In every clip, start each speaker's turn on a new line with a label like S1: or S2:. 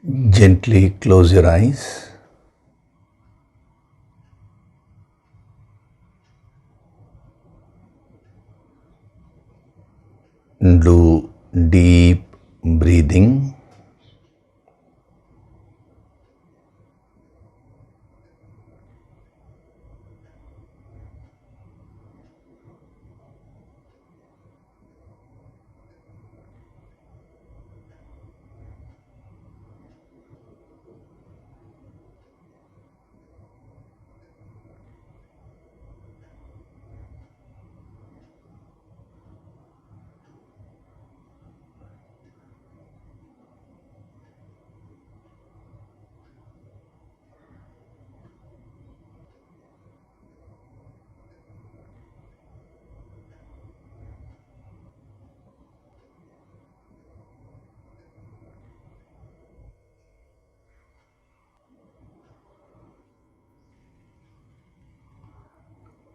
S1: Gently close your eyes. Do deep breathing.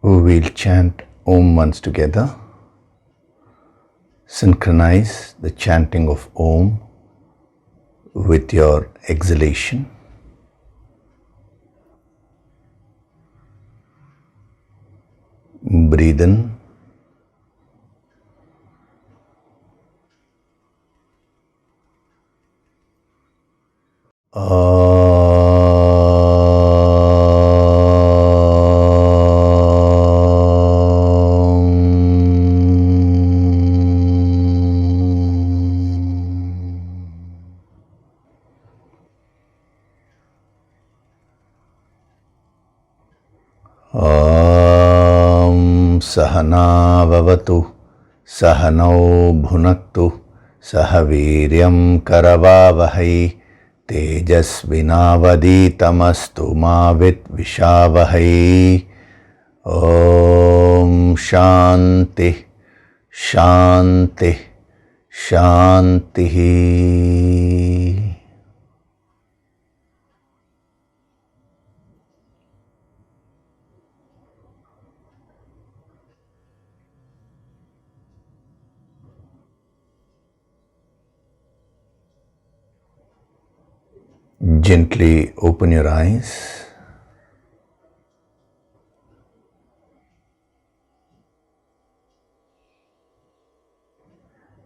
S1: We will chant Om once together. Synchronize the chanting of Om with your exhalation. Breathe in. Sahana vavatu, sahanau bhunaktu, sahaviryam karavavahai, tejasvinavaditamastu ma vidvishavahai. Om Shanti, Shanti, Shanti. Gently open your eyes.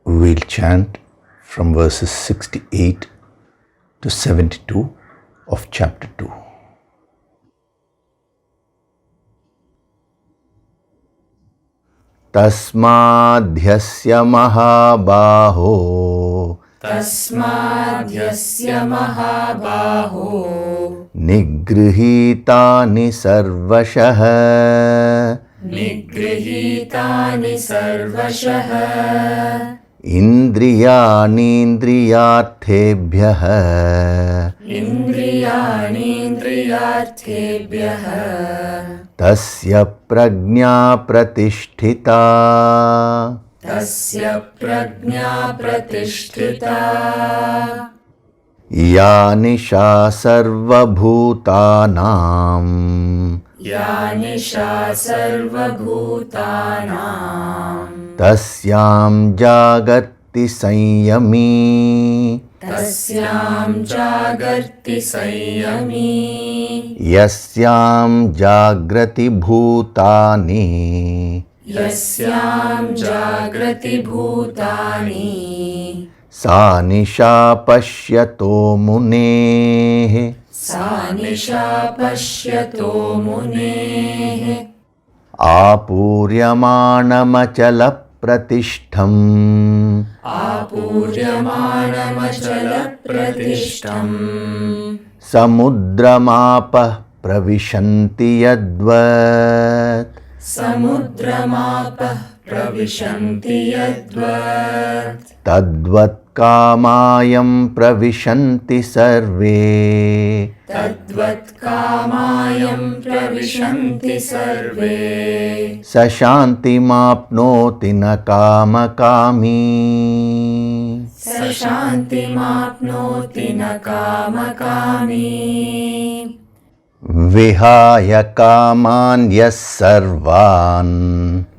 S1: We'll chant from verses 68 to 72 of chapter 2. Tasmadhyasya mahabaho,
S2: Tasmadhyasya mahabaho,
S1: nigrihitani sarvashah,
S2: nigrihitani sarvashah,
S1: indriyanindriyarthebhyah,
S2: indriyanindriyarthebhyah,
S1: tasya prajna pratisthita,
S2: tasya prajna pratisthita,
S1: ya nisha sarvabhutanam,
S2: ya nisha sarvabhutanam,
S1: tasyam jagati sanyami,
S2: tasyam jagarti sanyami,
S1: yasyam jagrati bhutani,
S2: yasyam jagrati bhutani,
S1: sa nisha pashyato muneः,
S2: sa nisha pashyato muneः,
S1: आपूर्यमाणमचल pratishtham,
S2: आपूर्यमाणमचल प्रतिष्ठम्,
S1: samudramapah pravishanti yadvat,
S2: समुद्रमापः प्रविशन्ति यद्वत्,
S1: tadvat कामायं प्रविशन्ति सर्वे,
S2: तद्वत् कामायं प्रविशन्ति सर्वे,
S1: स शान्तिमाप्नोति न कामकामी,
S2: स शान्तिमाप्नोति न कामकामी,
S1: विहाय कामान् यः सर्वान्,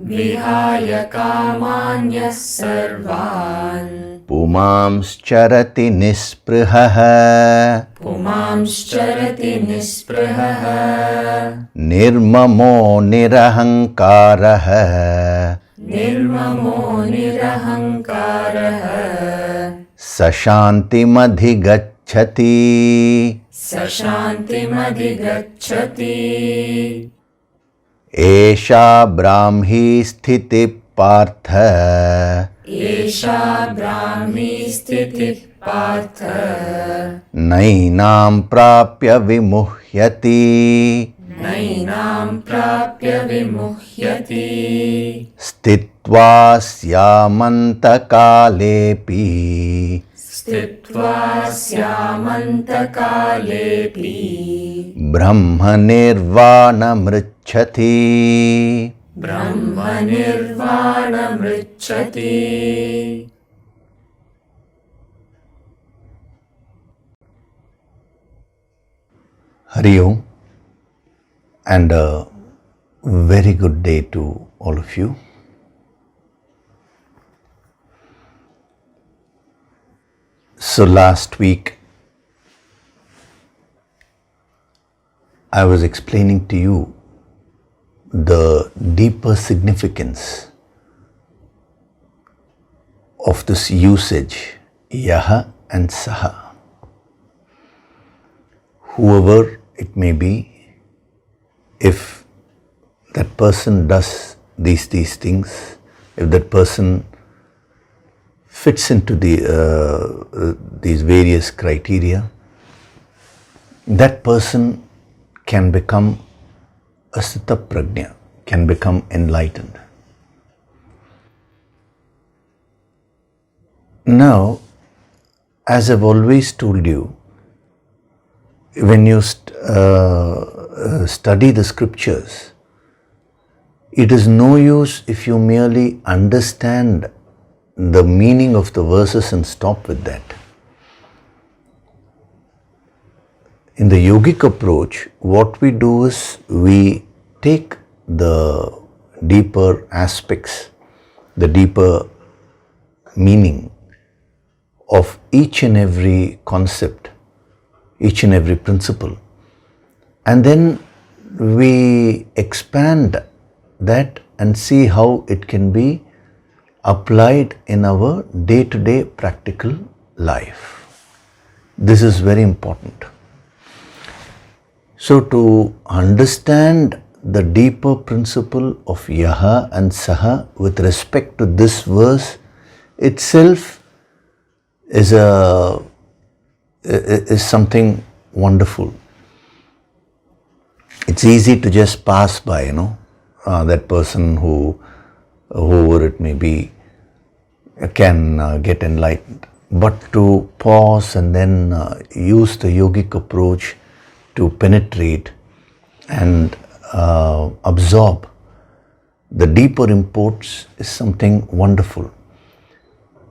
S2: विहाय कामान्यः सर्वान्,
S1: पुमांश्चरति निःस्पृहः
S2: पुमांश्चरति निःस्पृहः
S1: निर्ममो निरहङ्कारः
S2: निर्ममो निरहङ्कारः
S1: स शान्तिमधिगच्छति
S2: स शान्तिमधिगच्छति
S1: एषा ब्राह्मी स्थितिः पार्थ
S2: एषा ब्राह्मी स्थितिः पार्थ
S1: नैनां प्राप्य विमुह्यति
S2: नैनां प्राप्य विमुह्यति
S1: स्थित्वा स्यामन्तकालेऽपि
S2: स्थित्वा स्यामन्तकालेऽपि
S1: ब्रह्मनिर्वाणमृच्छति
S2: ब्रह्मनिर्वाणमृच्छति
S1: Hari Om, and a very good day to all of you. So last week I was explaining to you the deeper significance of this usage, yaha and saha. Whoever it may be, if that person does these things, if that person fits into these various criteria, that person can become a Sthita Prajna, can become enlightened. Now, as I've always told you, when you study the scriptures, it is no use if you merely understand the meaning of the verses and stop with that. In the yogic approach, what we do is we take the deeper aspects, the deeper meaning of each and every concept, each and every principle, and then we expand that and see how it can be applied in our day-to-day practical life. This is very important. So to understand the deeper principle of yaha and saha with respect to this verse itself is something wonderful. It's easy to just pass by, that person whoever it may be can get enlightened. But to pause and then use the yogic approach to penetrate and absorb the deeper imports is something wonderful.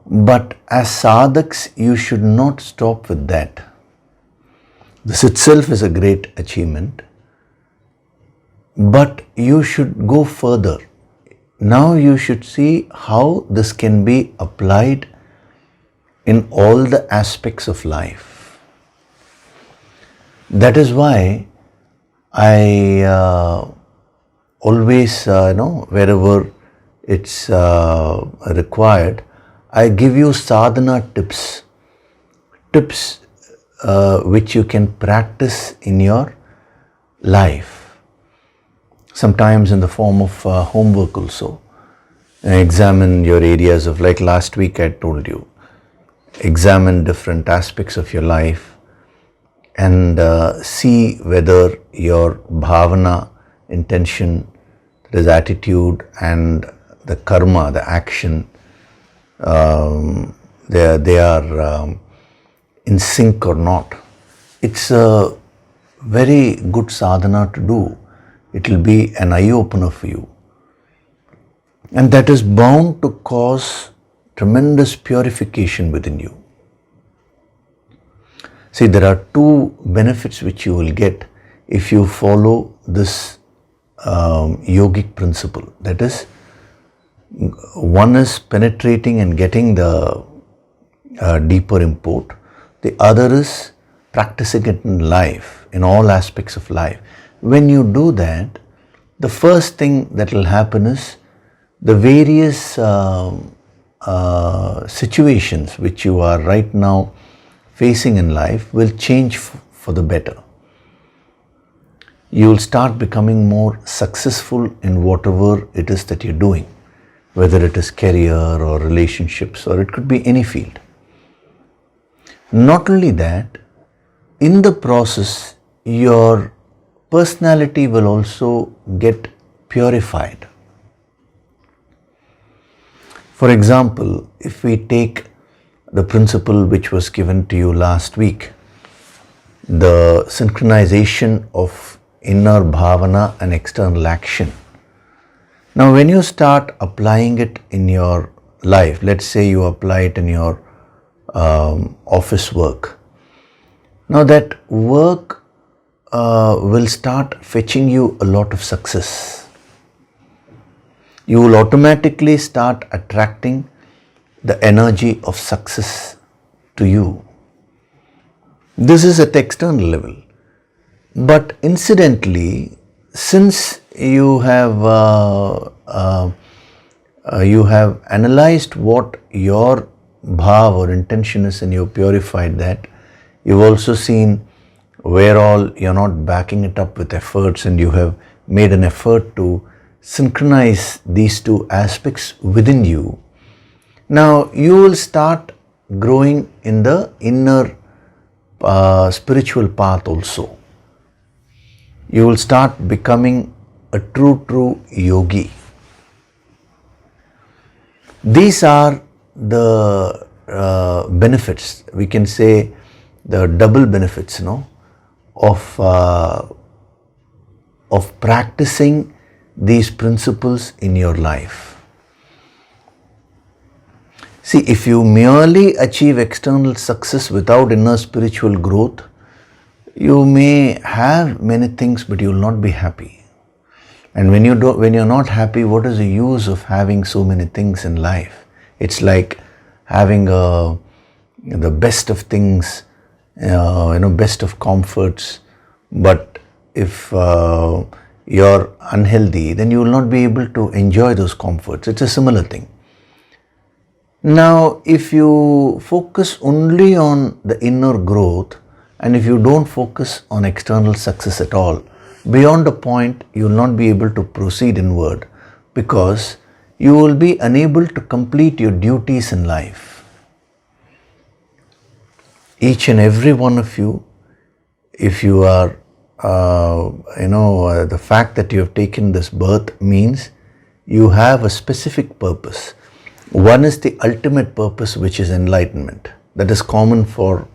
S1: But as sadhaks, you should not stop with that. This itself is a great achievement. But you should go further. Now you should see how this can be applied in all the aspects of life. That is why I always, wherever it's required, I give you sadhana tips which you can practice in your life. Sometimes in the form of homework also. Examine your areas of, like last week I told you, examine different aspects of your life and see whether your bhavana, intention, that is attitude, and the karma, the action, they are in sync or not. It's a very good sadhana to do. It will be an eye-opener for you. And that is bound to cause tremendous purification within you. See, there are two benefits which you will get if you follow this yogic principle. That is, one is penetrating and getting the deeper import. The other is practicing it in life, in all aspects of life. When you do that, the first thing that will happen is the various situations which you are right now facing in life will change for the better. You will start becoming more successful in whatever it is that you're doing, whether it is career or relationships, or it could be any field. Not only that, in the process, your personality will also get purified. For example, if we take the principle which was given to you last week, the synchronization of inner bhavana and external action. Now, when you start applying it in your life, let's say you apply it in your office work. Now, that work will start fetching you a lot of success. You will automatically start attracting the energy of success to you. This is at the external level. But incidentally, since you have analyzed what your bhav or intention is and you purified that, you've also seen where all you're not backing it up with efforts, and you have made an effort to synchronize these two aspects within you. Now you will start growing in the inner spiritual path also. You will start becoming a true yogi. These are the benefits, we can say the double benefits, of practicing these principles in your life. See, if you merely achieve external success without inner spiritual growth, you may have many things, but you will not be happy. And when you're not happy, what is the use of having so many things in life? It's like having the best of things, best of comforts. But if you're unhealthy, then you will not be able to enjoy those comforts. It's a similar thing. Now, if you focus only on the inner growth, and if you don't focus on external success at all, beyond a point, you will not be able to proceed inward, because you will be unable to complete your duties in life. Each and every one of you, if you are, the fact that you have taken this birth means you have a specific purpose. One is the ultimate purpose, which is enlightenment. That is common for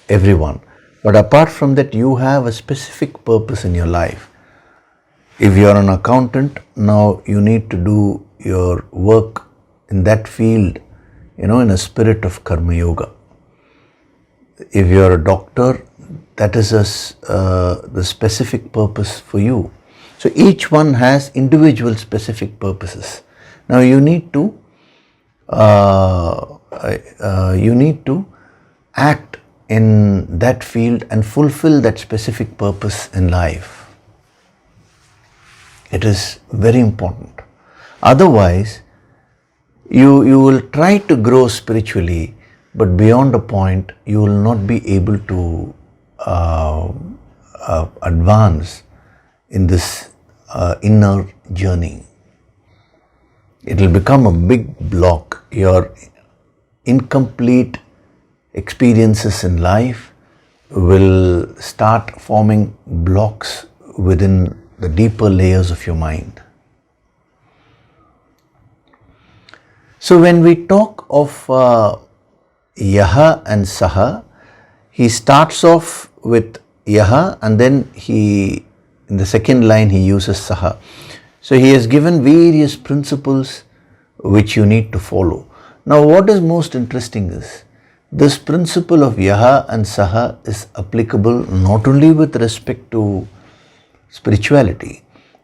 S1: everyone. But apart from that, you have a specific purpose in your life. If you are an accountant, now you need to do your work in that field, in a spirit of karma yoga. If you are a doctor, that is the specific purpose for you. So each one has individual specific purposes. Now you need to act in that field and fulfill that specific purpose in life. It is very important. Otherwise, you will try to grow spiritually, but beyond a point, you will not be able to advance in this inner journey. It will become a big block. Your incomplete experiences in life will start forming blocks within the deeper layers of your mind. So when we talk of Yaha and Saha, he starts off with Yaha, and then in the second line he uses Saha. So he has given various principles which you need to follow. Now what is most interesting is, this principle of Yaha and Saha is applicable not only with respect to spirituality,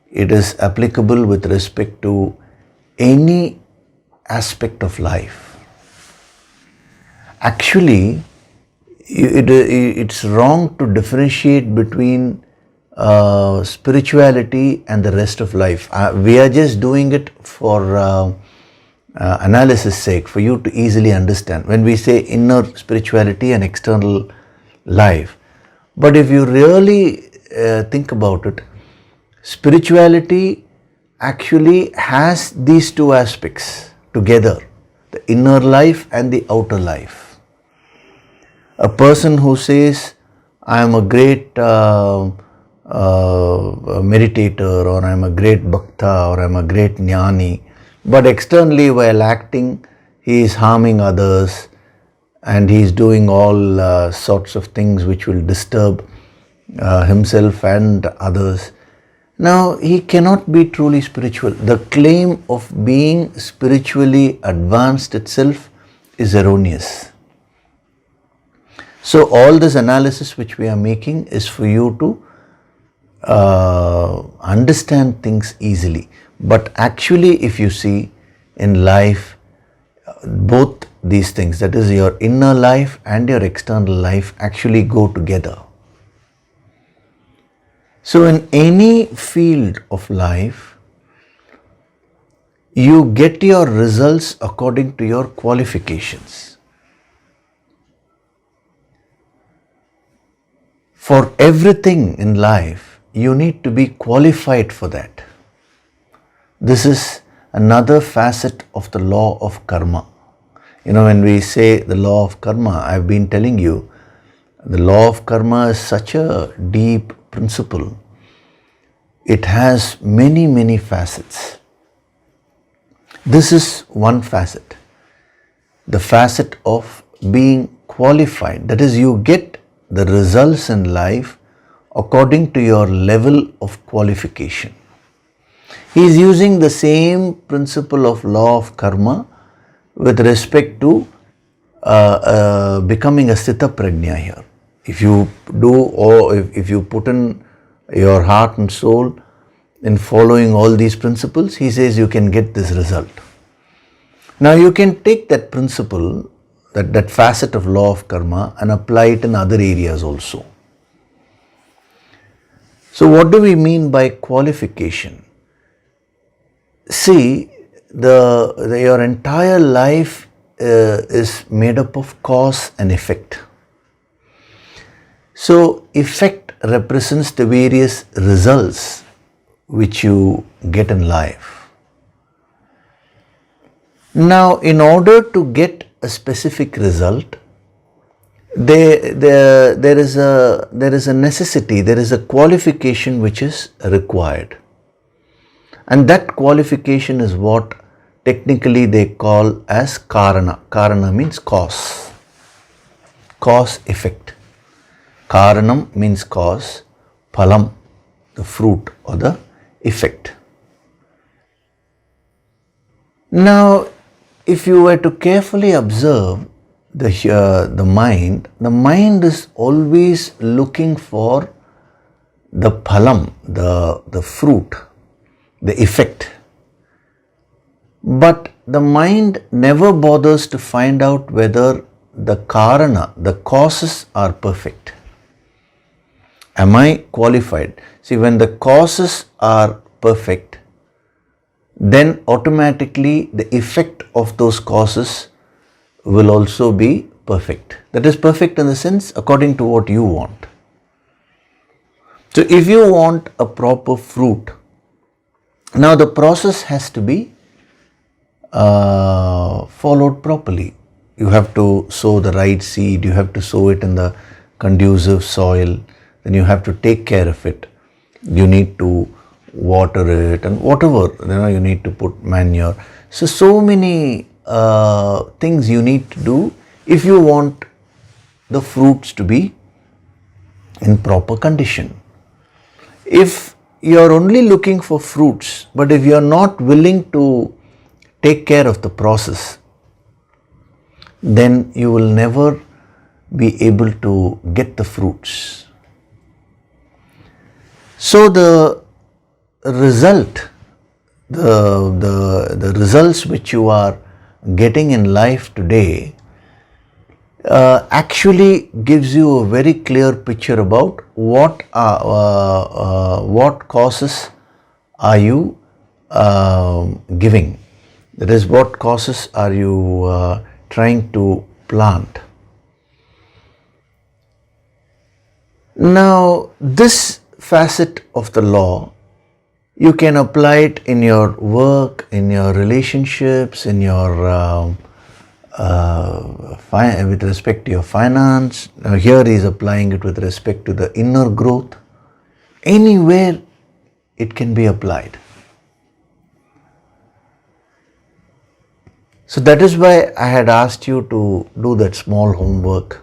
S1: it is applicable with respect to any aspect of life. actually it's wrong to differentiate between spirituality and the rest of life. We are just doing it for analysis sake, for you to easily understand when we say inner spirituality and external life. But if you really think about it, spirituality actually has these two aspects together, the inner life and the outer life. A person who says, I am a great meditator, or I am a great bhakta, or I am a great jnani, but externally while acting he is harming others and he is doing all sorts of things which will disturb himself and others. Now he cannot be truly spiritual. The claim of being spiritually advanced itself is erroneous. So all this analysis which we are making is for you to understand things easily. But actually, if you see in life, both these things, that is your inner life and your external life, actually go together. So in any field of life, you get your results according to your qualifications. For everything in life, you need to be qualified for that. This is another facet of the law of karma. When we say the law of karma, I've been telling you, the law of karma is such a deep principle. It has many, many facets. This is one facet, the facet of being qualified. That is, you get the results in life according to your level of qualification. He is using the same principle of law of karma with respect to becoming a sthita prajna here. If you do, or if you put in your heart and soul in following all these principles, he says you can get this result. Now you can take that principle, that facet of law of karma, and apply it in other areas also. So what do we mean by qualification? See, your entire life is made up of cause and effect. So effect represents the various results which you get in life. Now, in order to get a specific result, there is a necessity, there is a qualification which is required. And that qualification is what technically they call as karana. Karana means cause. Cause, effect. Karanam means cause, phalam, the fruit or the effect. Now, if you were to carefully observe the mind is always looking for the phalam, the fruit, the effect. But the mind never bothers to find out whether the karana, the causes are perfect. Am I qualified? See, when the causes are perfect, then automatically the effect of those causes will also be perfect. That is perfect in the sense according to what you want. So if you want a proper fruit, now the process has to be followed properly. You have to sow the right seed, you have to sow it in the conducive soil, then you have to take care of it. You need to water it and whatever, you need to put manure. So many things you need to do if you want the fruits to be in proper condition. If you are only looking for fruits, but if you are not willing to take care of the process, then you will never be able to get the fruits. So the result, the results which you are getting in life today actually gives you a very clear picture about what causes are you giving. That is, what causes are you trying to plant. Now, this facet of the law, you can apply it in your work, in your relationships, in your with respect to your finance. Now here he is applying it with respect to the inner growth. Anywhere it can be applied. So that is why I had asked you to do that small homework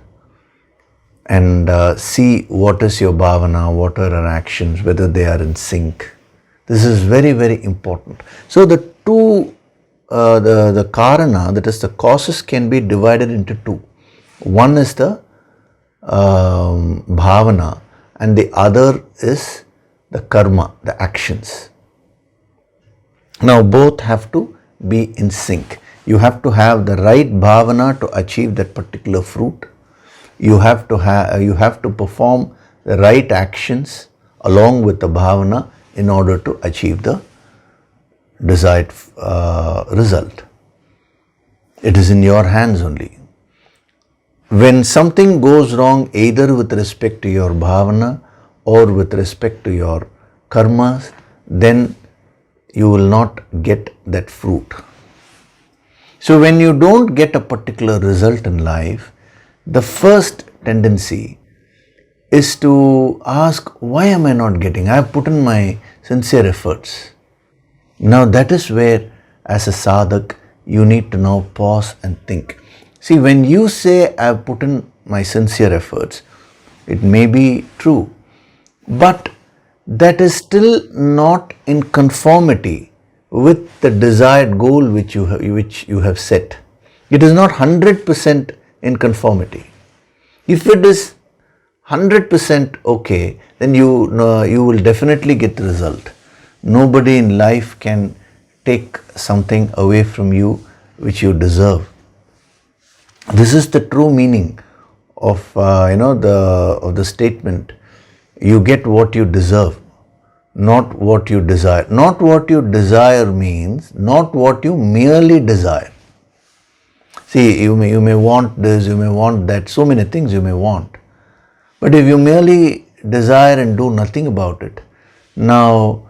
S1: and see what is your bhavana, what are your actions, whether they are in sync. This is very, very important. So the two, the karana, that is the causes, can be divided into two. One is the bhavana and the other is the karma, the actions. Now both have to be in sync. You have to have the right bhavana to achieve that particular fruit. You have to perform the right actions along with the bhavana in order to achieve the desired result. It is in your hands only. When something goes wrong, either with respect to your bhavana or with respect to your karmas, then you will not get that fruit. So when you don't get a particular result in life, the first tendency is to ask, why am I not getting? I have put in my sincere efforts. Now that is where, as a sadhak, you need to now pause and think. See, when you say, I have put in my sincere efforts, it may be true, but that is still not in conformity with the desired goal which you have set. It is not 100% in conformity. If it is 100% okay, then you will definitely get the result. Nobody in life can take something away from you which you deserve. This is the true meaning of the statement. You get what you deserve, not what you desire. Not what you desire means not what you merely desire. See, you may want this, you may want that, so many things you may want. But if you merely desire and do nothing about it, now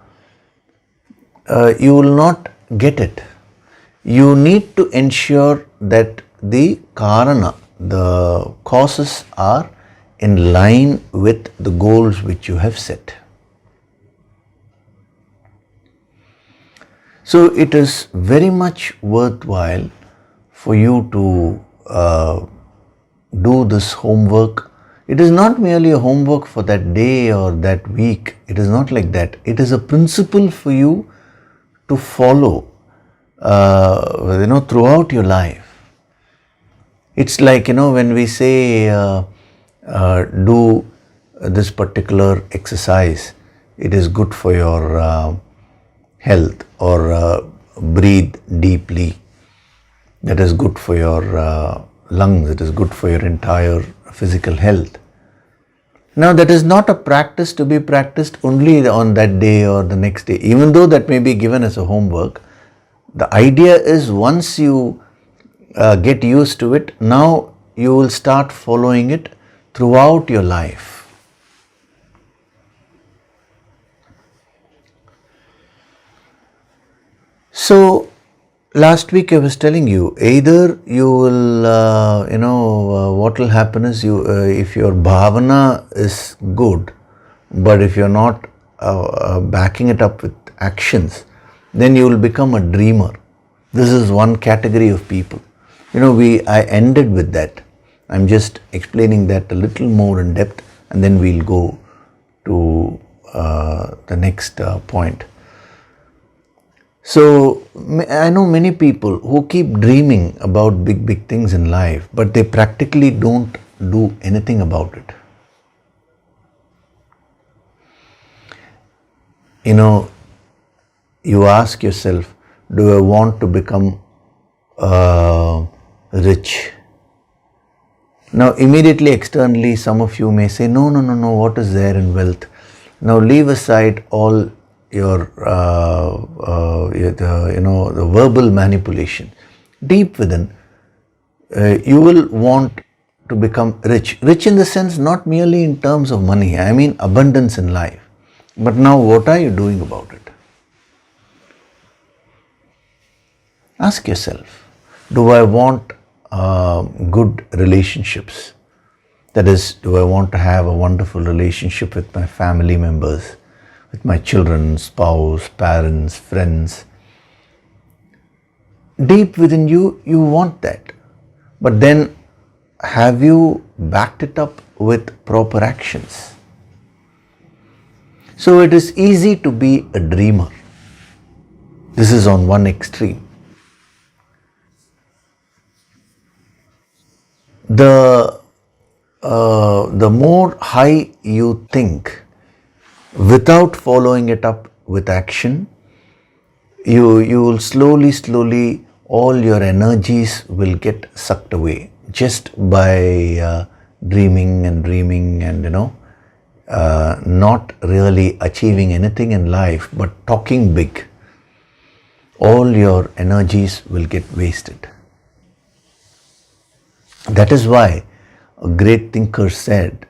S1: you will not get it. You need to ensure that the karana, the causes, are in line with the goals which you have set. So it is very much worthwhile for you to do this homework. It is not merely a homework for that day or that week. It is not like that. It is a principle for you to follow throughout your life. It's like, when we say do this particular exercise, it is good for your health, or breathe deeply, that is good for your lungs, it is good for your entire physical health. Now that is not a practice to be practiced only on that day or the next day, even though that may be given as a homework. The idea is, once you get used to it, now you will start following it throughout your life. So last week I was telling you, either you will, what will happen is, if your bhavana is good, but if you're not backing it up with actions, then you will become a dreamer. This is one category of people. I ended with that. I'm just explaining that a little more in depth, and then we'll go to the next point. So I know many people who keep dreaming about big things in life, but they practically don't do anything about it. You ask yourself, do I want to become rich? Now, immediately externally, some of you may say, no, what is there in wealth? Now, leave aside all your, the verbal manipulation. Deep within, you will want to become rich. Rich in the sense, not merely in terms of money, I mean abundance in life. But now, what are you doing about it? Ask yourself, do I want good relationships? That is, do I want to have a wonderful relationship with my family members, with my children, spouse, parents, friends? Deep within you, you want that. But then, have you backed it up with proper actions? So it is easy to be a dreamer. This is on one extreme. The more high you think without following it up with action, you will slowly all your energies will get sucked away just by dreaming and not really achieving anything in life but talking big. All your energies will get wasted. That is why a great thinker said,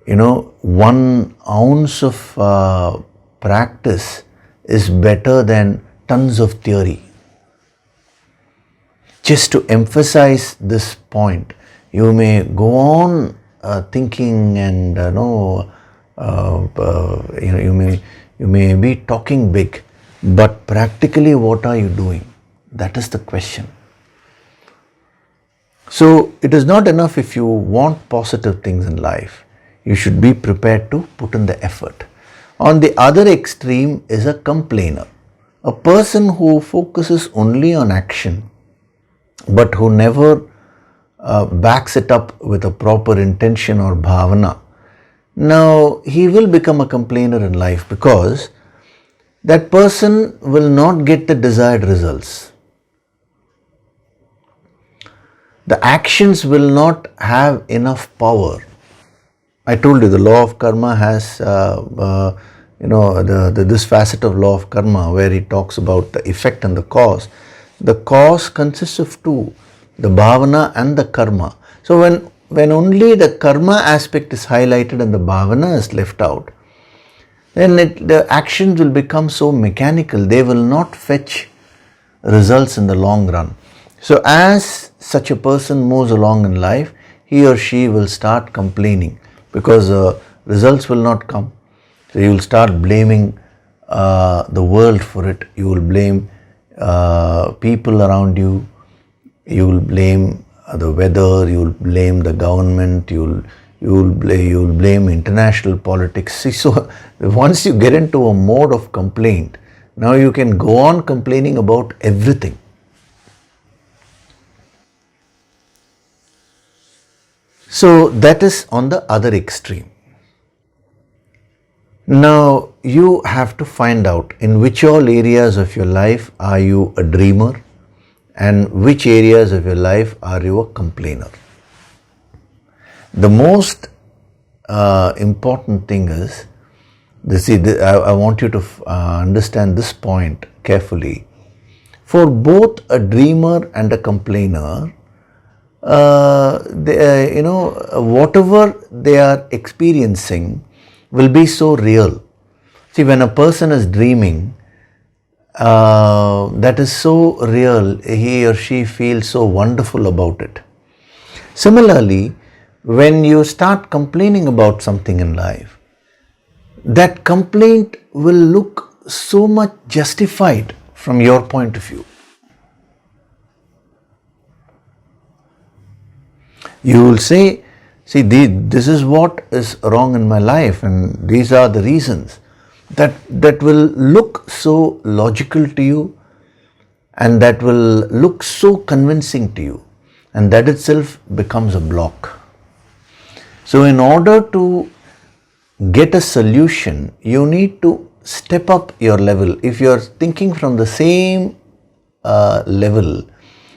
S1: 1 ounce of practice is better than tons of theory. Just to emphasize this point, you may go on thinking and you may be talking big, but practically what are you doing? That is the question. So it is not enough if you want positive things in life. You should be prepared to put in the effort. On the other extreme is a complainer, a person who focuses only on action, but who never backs it up with a proper intention or bhavana. Now, he will become a complainer in life because that person will not get the desired results. The actions will not have enough power. I told you the law of karma has, this facet of law of karma where he talks about the effect and the cause. The cause consists of two, the bhavana and the karma. So when only the karma aspect is highlighted and the bhavana is left out, then the actions will become so mechanical, they will not fetch results in the long run. So as such a person moves along in life, he or she will start complaining because results will not come. So you will start blaming the world for it. You will blame people around you. You will blame the weather. You will blame the government. You will blame international politics. See, so once you get into a mode of complaint, now you can go on complaining about everything. So that is on the other extreme. Now you have to find out in which all areas of your life are you a dreamer and which areas of your life are you a complainer. The most important thing is, I want you to understand this point carefully. For both a dreamer and a complainer, whatever they are experiencing will be so real. See, when a person is dreaming, that is so real, he or she feels so wonderful about it. Similarly, when you start complaining about something in life, that complaint will look so much justified from your point of view. You will say, see, this is what is wrong in my life and these are the reasons. That will look so logical to you and that will look so convincing to you, and that itself becomes a block. So in order to get a solution, you need to step up your level. If you are thinking from the same level,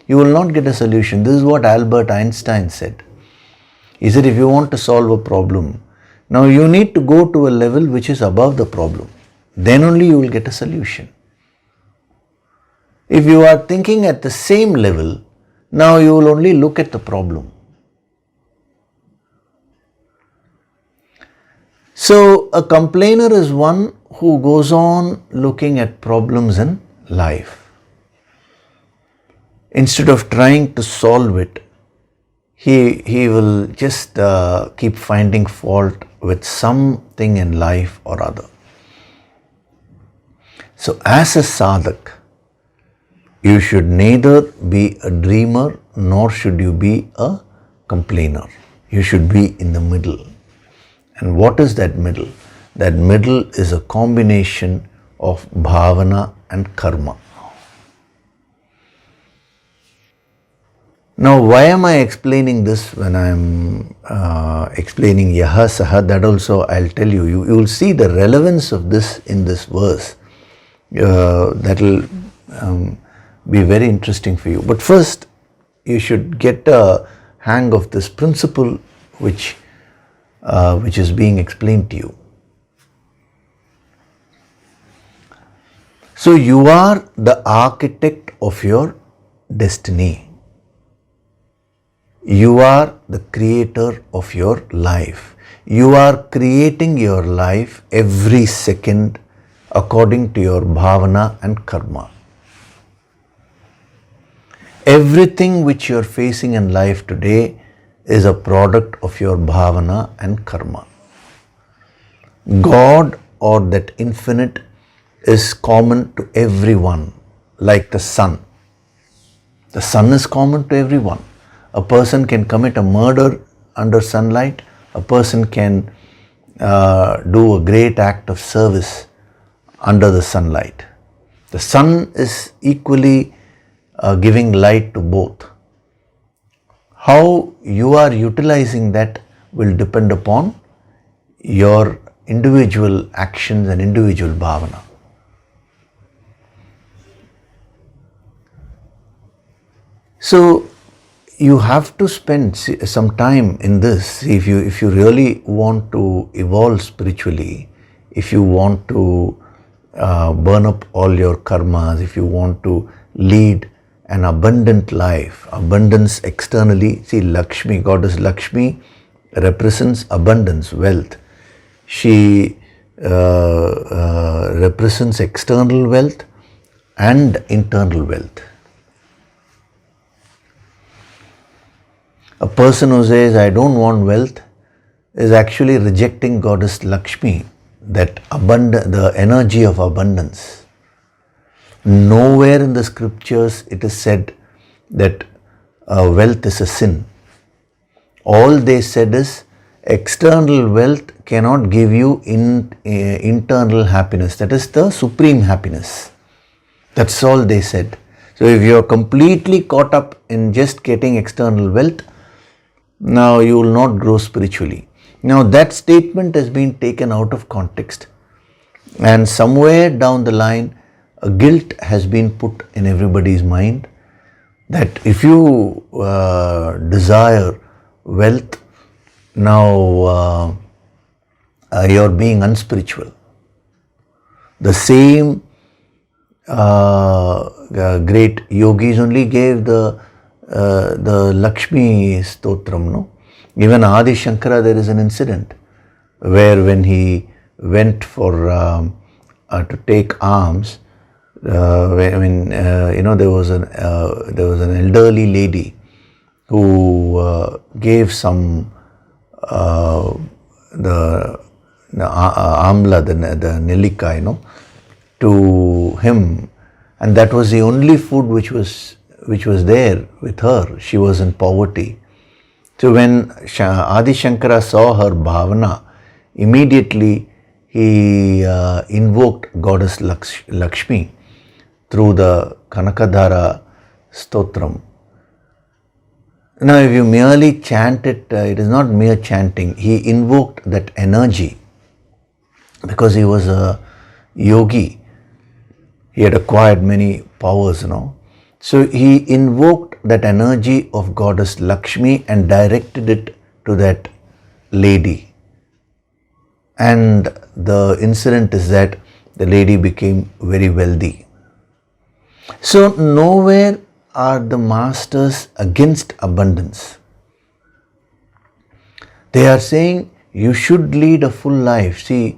S1: you will not get a solution. This is what Albert Einstein said. He said, if you want to solve a problem, now you need to go to a level which is above the problem. Then only you will get a solution. If you are thinking at the same level, now you will only look at the problem. So a complainer is one who goes on looking at problems in life. Instead of trying to solve it, he will just keep finding fault with something in life or other. So as a sadhak, you should neither be a dreamer nor should you be a complainer. You should be in the middle. And what is that middle? That middle is a combination of bhavana and karma. Now, why am I explaining this when I am explaining Yaha Saha? That also I'll tell you. You will see the relevance of this in this verse. That will be very interesting for you. But first, you should get a hang of this principle which is being explained to you. So you are the architect of your destiny. You are the creator of your life. You are creating your life every second according to your bhavana and karma. Everything which you are facing in life today is a product of your bhavana and karma. God or that infinite is common to everyone, like the sun. The sun is common to everyone. A person can commit a murder under sunlight. A person can do a great act of service under the sunlight. The sun is equally giving light to both. How you are utilizing that will depend upon your individual actions and individual bhavana. So you have to spend some time in this. If you really want to evolve spiritually, if you want to burn up all your karmas, if you want to lead an abundant life, abundance externally. See, Lakshmi, Goddess Lakshmi represents abundance, wealth. She represents external wealth and internal wealth. A person who says, I don't want wealth, is actually rejecting Goddess Lakshmi, that the energy of abundance. Nowhere in the scriptures it is said that wealth is a sin. All they said is external wealth cannot give you internal happiness. That is the supreme happiness. That's all they said. So if you are completely caught up in just getting external wealth, now you will not grow spiritually. Now that statement has been taken out of context, and somewhere down the line a guilt has been put in everybody's mind that if you desire wealth, now you're being unspiritual. The same great yogis only gave the Lakshmi Stotram, no? Even Adi Shankara, there is an incident where when he went for to take alms, there was an elderly lady who gave some the amla, the nellika, to him, and that was the only food which was there with her. She was in poverty. So when Adi Shankara saw her bhavana, immediately he invoked Goddess Lakshmi through the Kanakadhara Stotram. Now if you merely chant it, it is not mere chanting. He invoked that energy because he was a yogi. He had acquired many powers, So he invoked that energy of Goddess Lakshmi and directed it to that lady. And the incident is that the lady became very wealthy. So nowhere are the masters against abundance. They are saying you should lead a full life. See,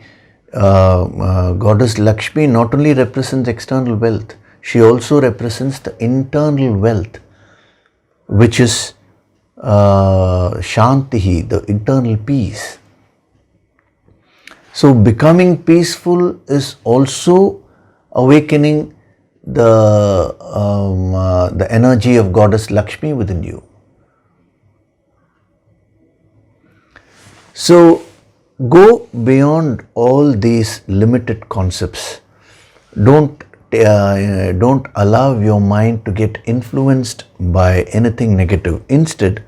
S1: Goddess Lakshmi not only represents external wealth, she also represents the internal wealth, which is Shantihi, the internal peace. So becoming peaceful is also awakening the energy of Goddess Lakshmi within you. So go beyond all these limited concepts. Don't allow your mind to get influenced by anything negative. Instead,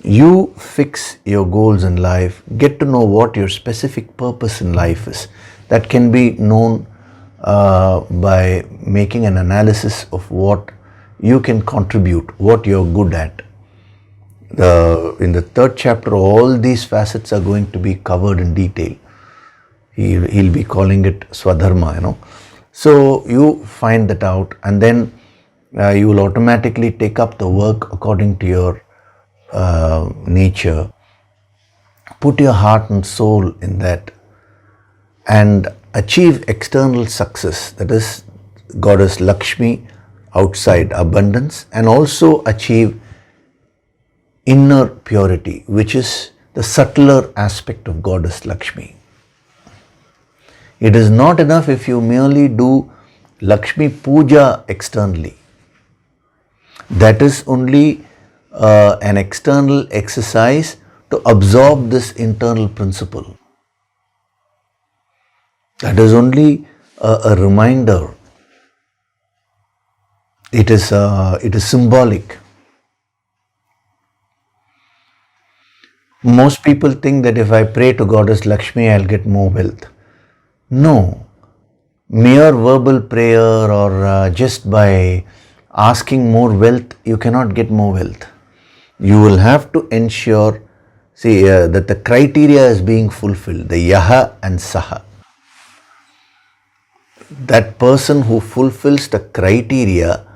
S1: you fix your goals in life. Get to know what your specific purpose in life is. That can be known by making an analysis of what you can contribute, what you're good at. In the third chapter, all these facets are going to be covered in detail. He'll be calling it Swadharma, So you find that out, and then you will automatically take up the work according to your nature. Put your heart and soul in that and achieve external success. That is Goddess Lakshmi outside abundance, and also achieve inner purity, which is the subtler aspect of Goddess Lakshmi. It is not enough if you merely do Lakshmi Puja externally. That is only an external exercise to absorb this internal principle. That is only a reminder. It is symbolic. Most people think that if I pray to Goddess Lakshmi, I'll get more wealth. No. Mere verbal prayer or just by asking more wealth, you cannot get more wealth. You will have to ensure, that the criteria is being fulfilled, the Yaha and Saha. That person who fulfills the criteria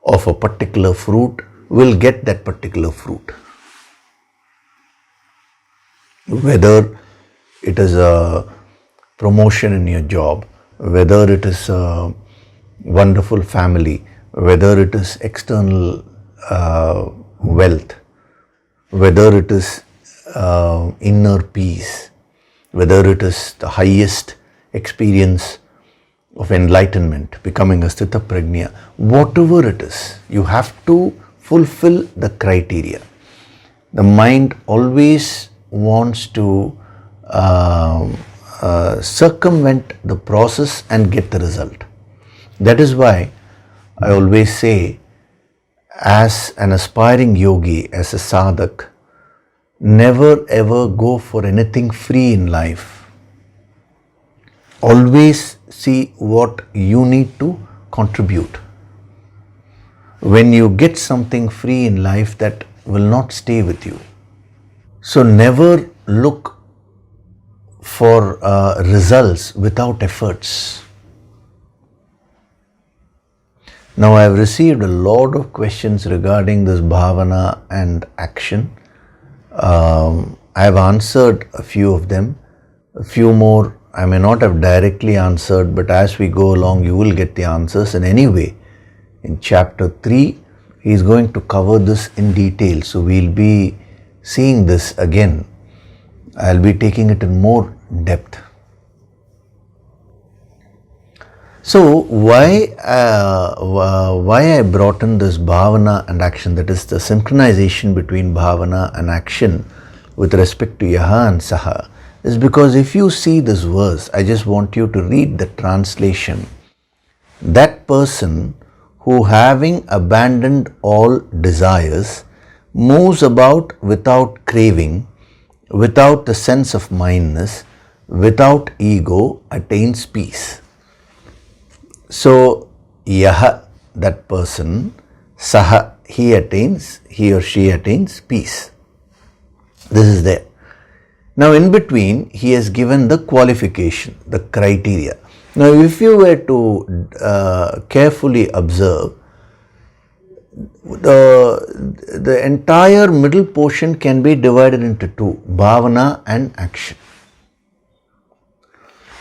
S1: of a particular fruit will get that particular fruit. Whether it is a promotion in your job, whether it is a wonderful family, whether it is external wealth, whether it is inner peace, whether it is the highest experience of enlightenment, becoming a Sthita Prajna, whatever it is, you have to fulfill the criteria. The mind always wants to circumvent the process and get the result. That is why I always say, as an aspiring yogi, as a sadhak, never ever go for anything free in life. Always see what you need to contribute. When you get something free in life, that will not stay with you. So never look for results without efforts. Now I have received a lot of questions regarding this bhavana and action. I have answered a few of them. A few more I may not have directly answered, but as we go along you will get the answers. And anyway, in chapter 3 he is going to cover this in detail. So we will be seeing this again. I will be taking it in more depth. So why I brought in this bhavana and action, that is the synchronization between bhavana and action with respect to Yaha and Saha, is because if you see this verse, I just want you to read the translation. That person who, having abandoned all desires, moves about without craving, without the sense of mindness, without ego, attains peace. So, Yaha, that person, Saha, he or she attains peace. This is there. Now in between he has given the qualification, the criteria. Now if you were to carefully observe, the entire middle portion can be divided into two, bhavana and action.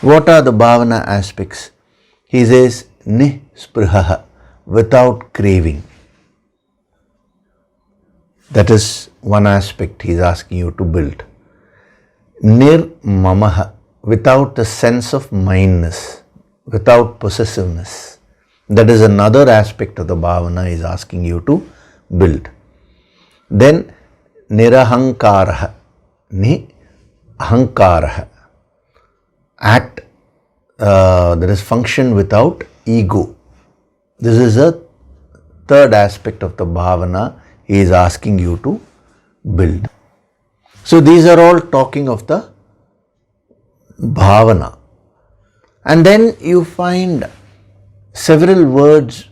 S1: What are the bhavana aspects? He says nisprihaha, without craving. That is one aspect he is asking you to build. Nirmamaha, without the sense of mindness, without possessiveness. That is another aspect of the bhavana he is asking you to build. Then nirahankaraha, ahankaraha, act, that is function without ego. This is a third aspect of the bhavana he is asking you to build. So these are all talking of the bhavana. And then you find several words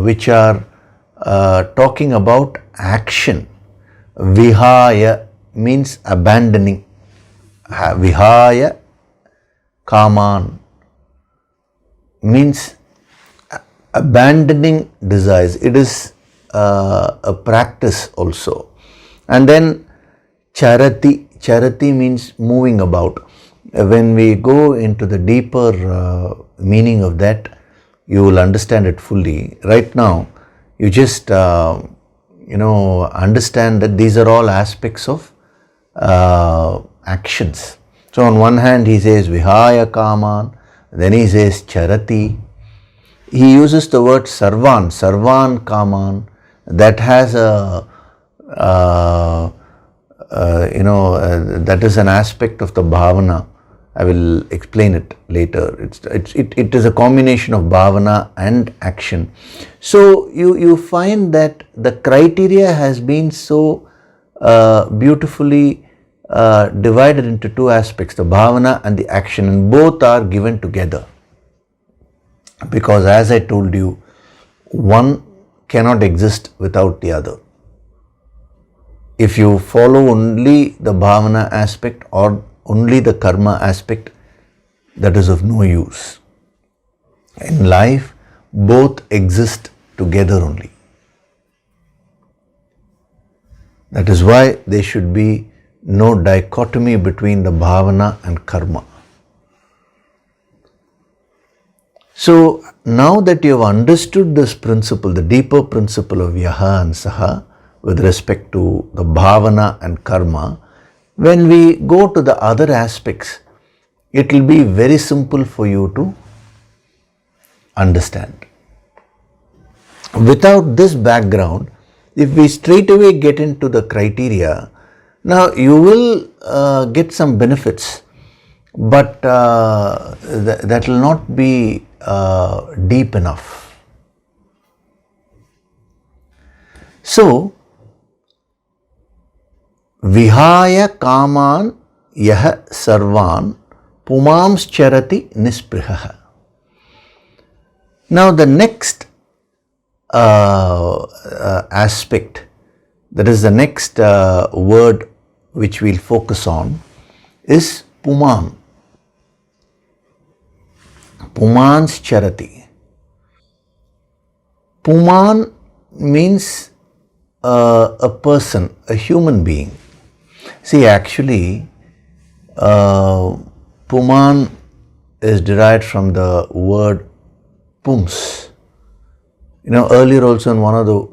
S1: which are talking about action. Vihaya means abandoning. Vihaya kaman means abandoning desires. It is a practice also. And then charati means moving about. When we go into the deeper meaning of that, you will understand it fully. Right now, you just understand that these are all aspects of actions. So on one hand he says vihaya kaman, then he says charati. He uses the word sarvan kaman, that has a that is an aspect of the bhavana. I will explain it later. It is a combination of bhavana and action. So you find that the criteria has been so beautifully divided into two aspects, the bhavana and the action, and both are given together. Because as I told you, one cannot exist without the other. If you follow only the bhavana aspect or only the karma aspect, that is of no use. In life, both exist together only. That is why there should be no dichotomy between the bhavana and karma. So now that you have understood this principle, the deeper principle of yaha and saha with respect to the bhavana and karma, when we go to the other aspects, it will be very simple for you to understand. Without this background, if we straight away get into the criteria, now you will get some benefits, but that will not be deep enough. So, vihaya kaman yah sarvan pumams charati nisprihaha. Now the next aspect, that is the next word which we'll focus on, is puman. Pumans charati. Puman means a person, a human being. See, actually, puman is derived from the word pums. Earlier also in one of the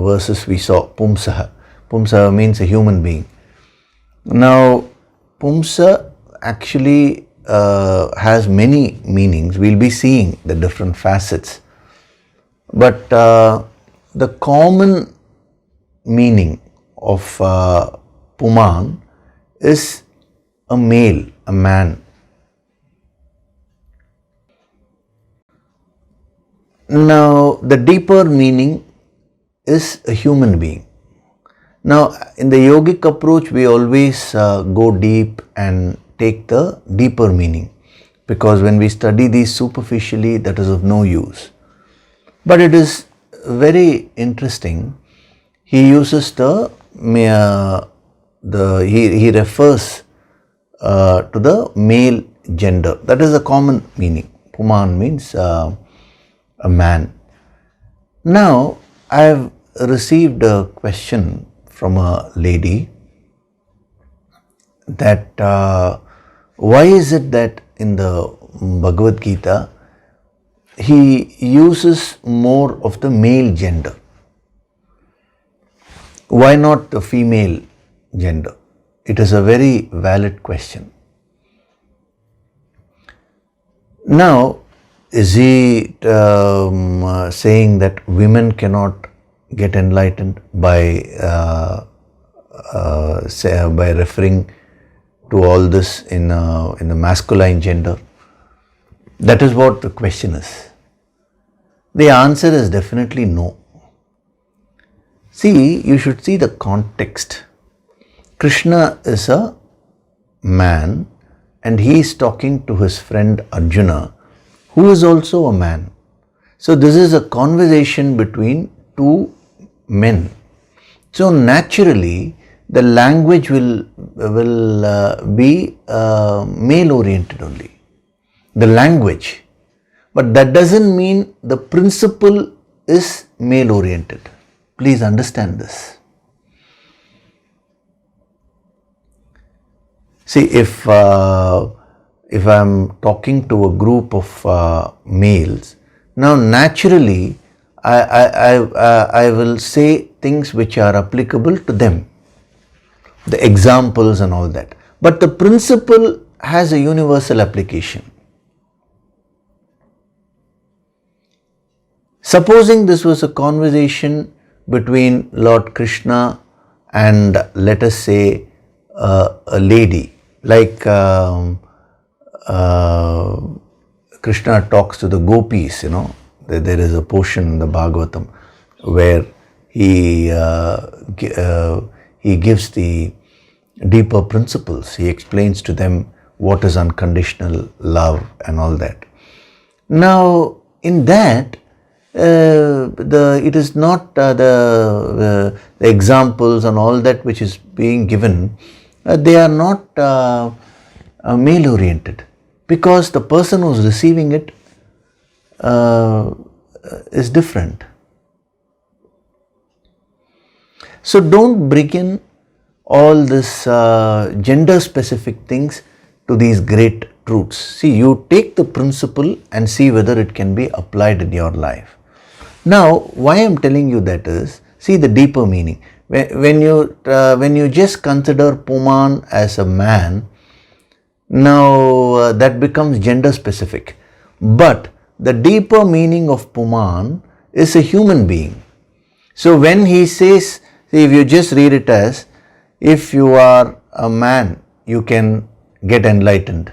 S1: verses we saw pumsaha. Pumsaha means a human being. Now, pumsa actually has many meanings. We'll be seeing the different facets. But the common meaning of puman is a male, a man. Now, the deeper meaning is a human being. Now, in the yogic approach, we always go deep and take the deeper meaning, because when we study these superficially, that is of no use. But it is very interesting. He uses the he refers to the male gender. That is a common meaning. Puman means a man. Now, I have received a question from a lady that why is it that in the Bhagavad Gita he uses more of the male gender? Why not the female gender? It is a very valid question. Now, is he saying that women cannot get enlightened by referring to all this in the masculine gender? That is what the question is. The answer is definitely no. See, you should see the context. Krishna is a man and he is talking to his friend Arjuna, who is also a man. So this is a conversation between two men. So naturally, the language will be male oriented only. The language. But that doesn't mean the principle is male oriented. Please understand this. See, if I am talking to a group of males, now naturally I will say things which are applicable to them, the examples and all that. But the principle has a universal application. Supposing this was a conversation between Lord Krishna and, let us say, a lady, like Krishna talks to the gopis, there is a portion in the Bhagavatam where he gives the deeper principles. He explains to them what is unconditional love and all that. Now, in that, it is not the examples and all that which is being given, they are not male oriented, because the person who is receiving it is different. So don't bring in all this gender specific things to these great truths. See, you take the principle and see whether it can be applied in your life. Now, why I am telling you that is, see the deeper meaning. When you just consider Puman as a man, now that becomes gender specific. But the deeper meaning of Puman is a human being. So when he says, see, if you just read it as, if you are a man, you can get enlightened.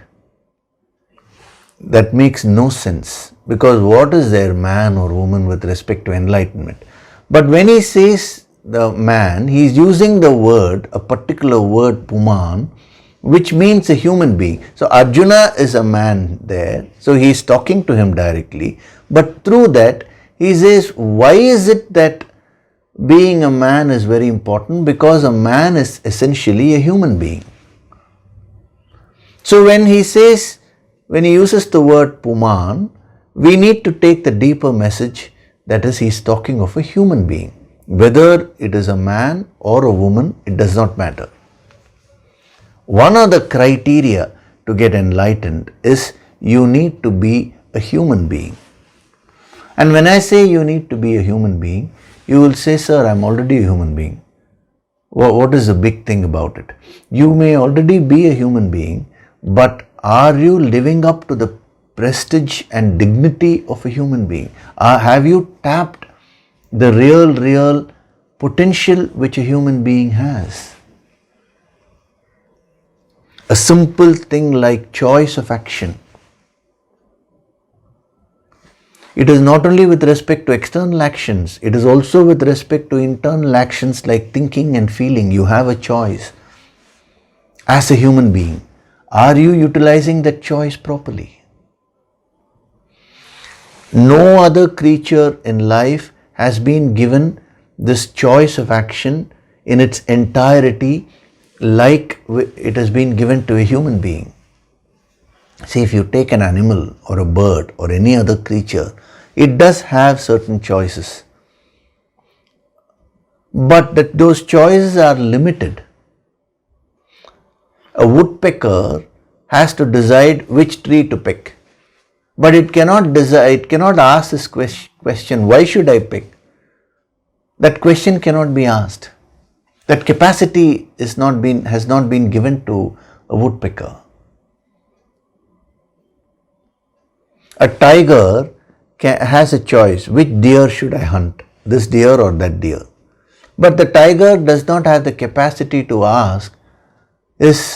S1: That makes no sense, because what is there, man or woman, with respect to enlightenment? But when he says the man, he is using the word, a particular word, Puman, which means a human being. So Arjuna is a man there, so he is talking to him directly. But through that, he says, why is it that being a man is very important? Because a man is essentially a human being. So when he uses the word Puman, we need to take the deeper message, that is, he is talking of a human being. Whether it is a man or a woman, it does not matter. One of the criteria to get enlightened is you need to be a human being. And when I say you need to be a human being, you will say, sir, I am already a human being. What is the big thing about it? You may already be a human being, but are you living up to the prestige and dignity of a human being? Have you tapped the real potential which a human being has? A simple thing like choice of action. It is not only with respect to external actions, it is also with respect to internal actions like thinking and feeling. You have a choice. As a human being, are you utilizing that choice properly? No other creature in life has been given this choice of action in its entirety like it has been given to a human being. See, if you take an animal or a bird or any other creature, it does have certain choices. But those choices are limited. A woodpecker has to decide which tree to pick. But it cannot decide, it cannot ask this question, why should I pick? That question cannot be asked. That capacity has not been given to a woodpecker. A tiger has a choice, which deer should I hunt, this deer or that deer. But the tiger does not have the capacity to ask, should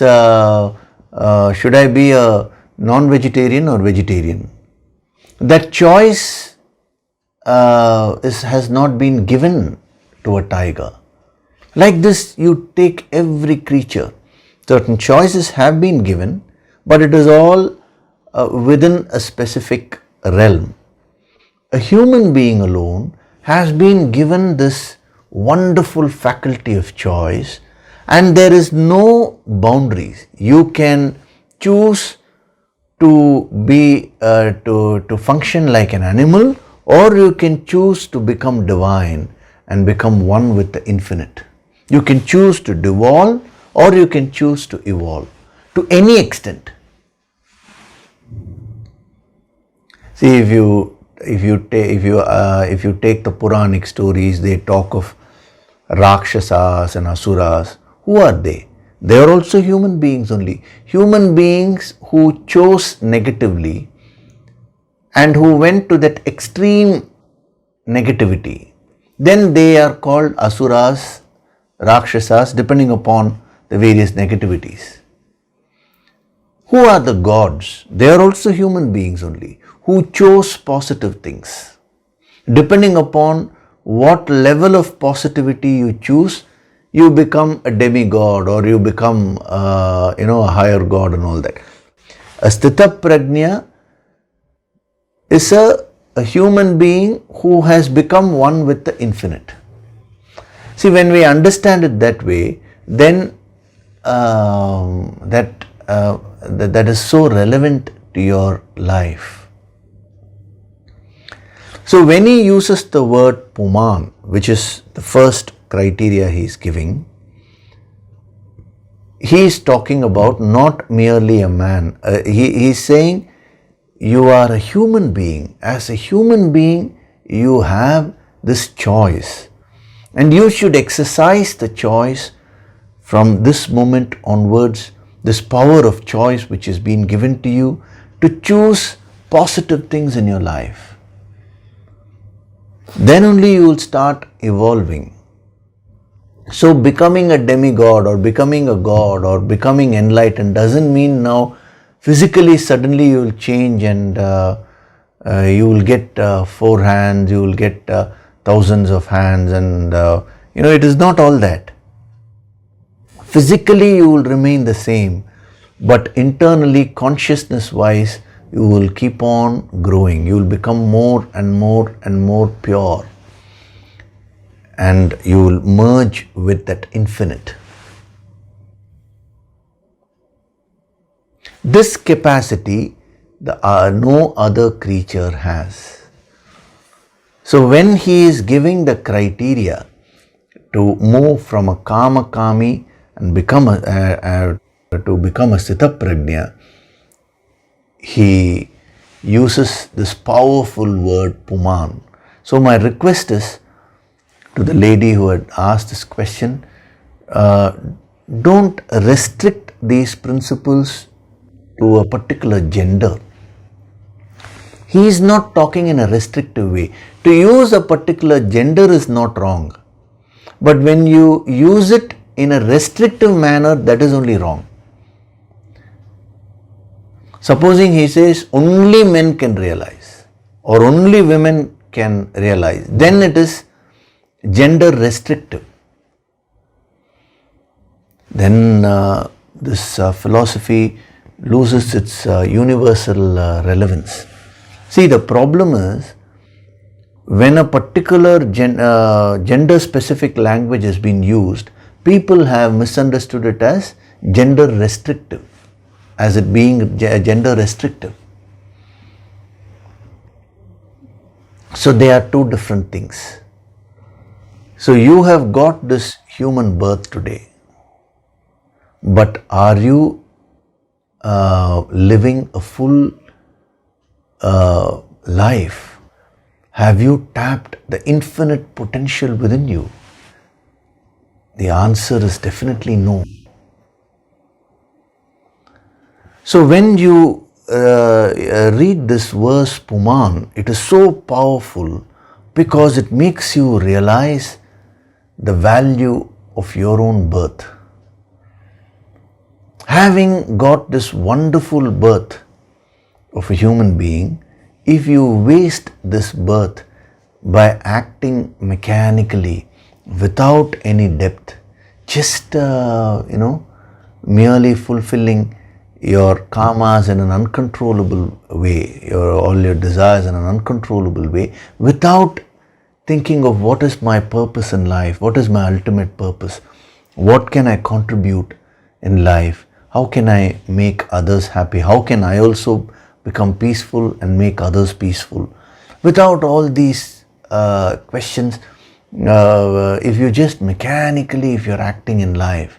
S1: I be a non-vegetarian or vegetarian? That choice has not been given to a tiger. Like this, you take every creature. Certain choices have been given, but it is all within a specific realm. A human being alone has been given this wonderful faculty of choice, and there is no boundaries. You can choose to be to function like an animal, or you can choose to become divine and become one with the infinite. You can choose to devolve, or you can choose to evolve to any extent. See, if you take the Puranic stories, they talk of Rakshasas and Asuras. Who are they? They are also human beings only. Human beings who chose negatively and who went to that extreme negativity. Then they are called Asuras, Rakshasas, depending upon the various negativities. Who are the gods? They are also human beings only, who chose positive things. Depending upon what level of positivity you choose, you become a demigod or you become a higher god and all that. A Sthita Prajna is a human being who has become one with the infinite. See, when we understand it that way, then that is so relevant to your life. So when he uses the word Puman, which is the first criteria he is giving, he is talking about not merely a man. He is saying you are a human being. As a human being, you have this choice. And you should exercise the choice from this moment onwards, this power of choice which has been given to you to choose positive things in your life. Then only you will start evolving. So becoming a demigod or becoming a god or becoming enlightened doesn't mean now physically suddenly you will change and you will get 4 hands, you will get thousands of hands, and it is not all that. Physically you will remain the same, but internally, consciousness wise, you will keep on growing. You will become more and more and more pure, and you will merge with that infinite. This capacity no other creature has. So when he is giving the criteria to move from a Kama Kami and become a Sthita Prajna, he uses this powerful word Puman. So my request is to the lady who had asked this question, don't restrict these principles to a particular gender. He is not talking in a restrictive way. To use a particular gender is not wrong. But when you use it in a restrictive manner, that is only wrong. Supposing he says only men can realize or only women can realize, then it is gender restrictive. Then this philosophy loses its universal relevance. See, the problem is when a particular gender specific language has been used, people have misunderstood it as gender restrictive, as it being gender restrictive. So they are two different things. So you have got this human birth today, but are you living a full life? Have you tapped the infinite potential within you? The answer is definitely no. So when you read this verse Puman, it is so powerful because it makes you realize the value of your own birth. Having got this wonderful birth of a human being, if you waste this birth by acting mechanically without any depth, just merely fulfilling your karmas in an uncontrollable way, all your desires in an uncontrollable way, without thinking of what is my purpose in life, what is my ultimate purpose, what can I contribute in life, how can I make others happy, how can I also become peaceful and make others peaceful. Without all these questions, if you just mechanically, if you're acting in life,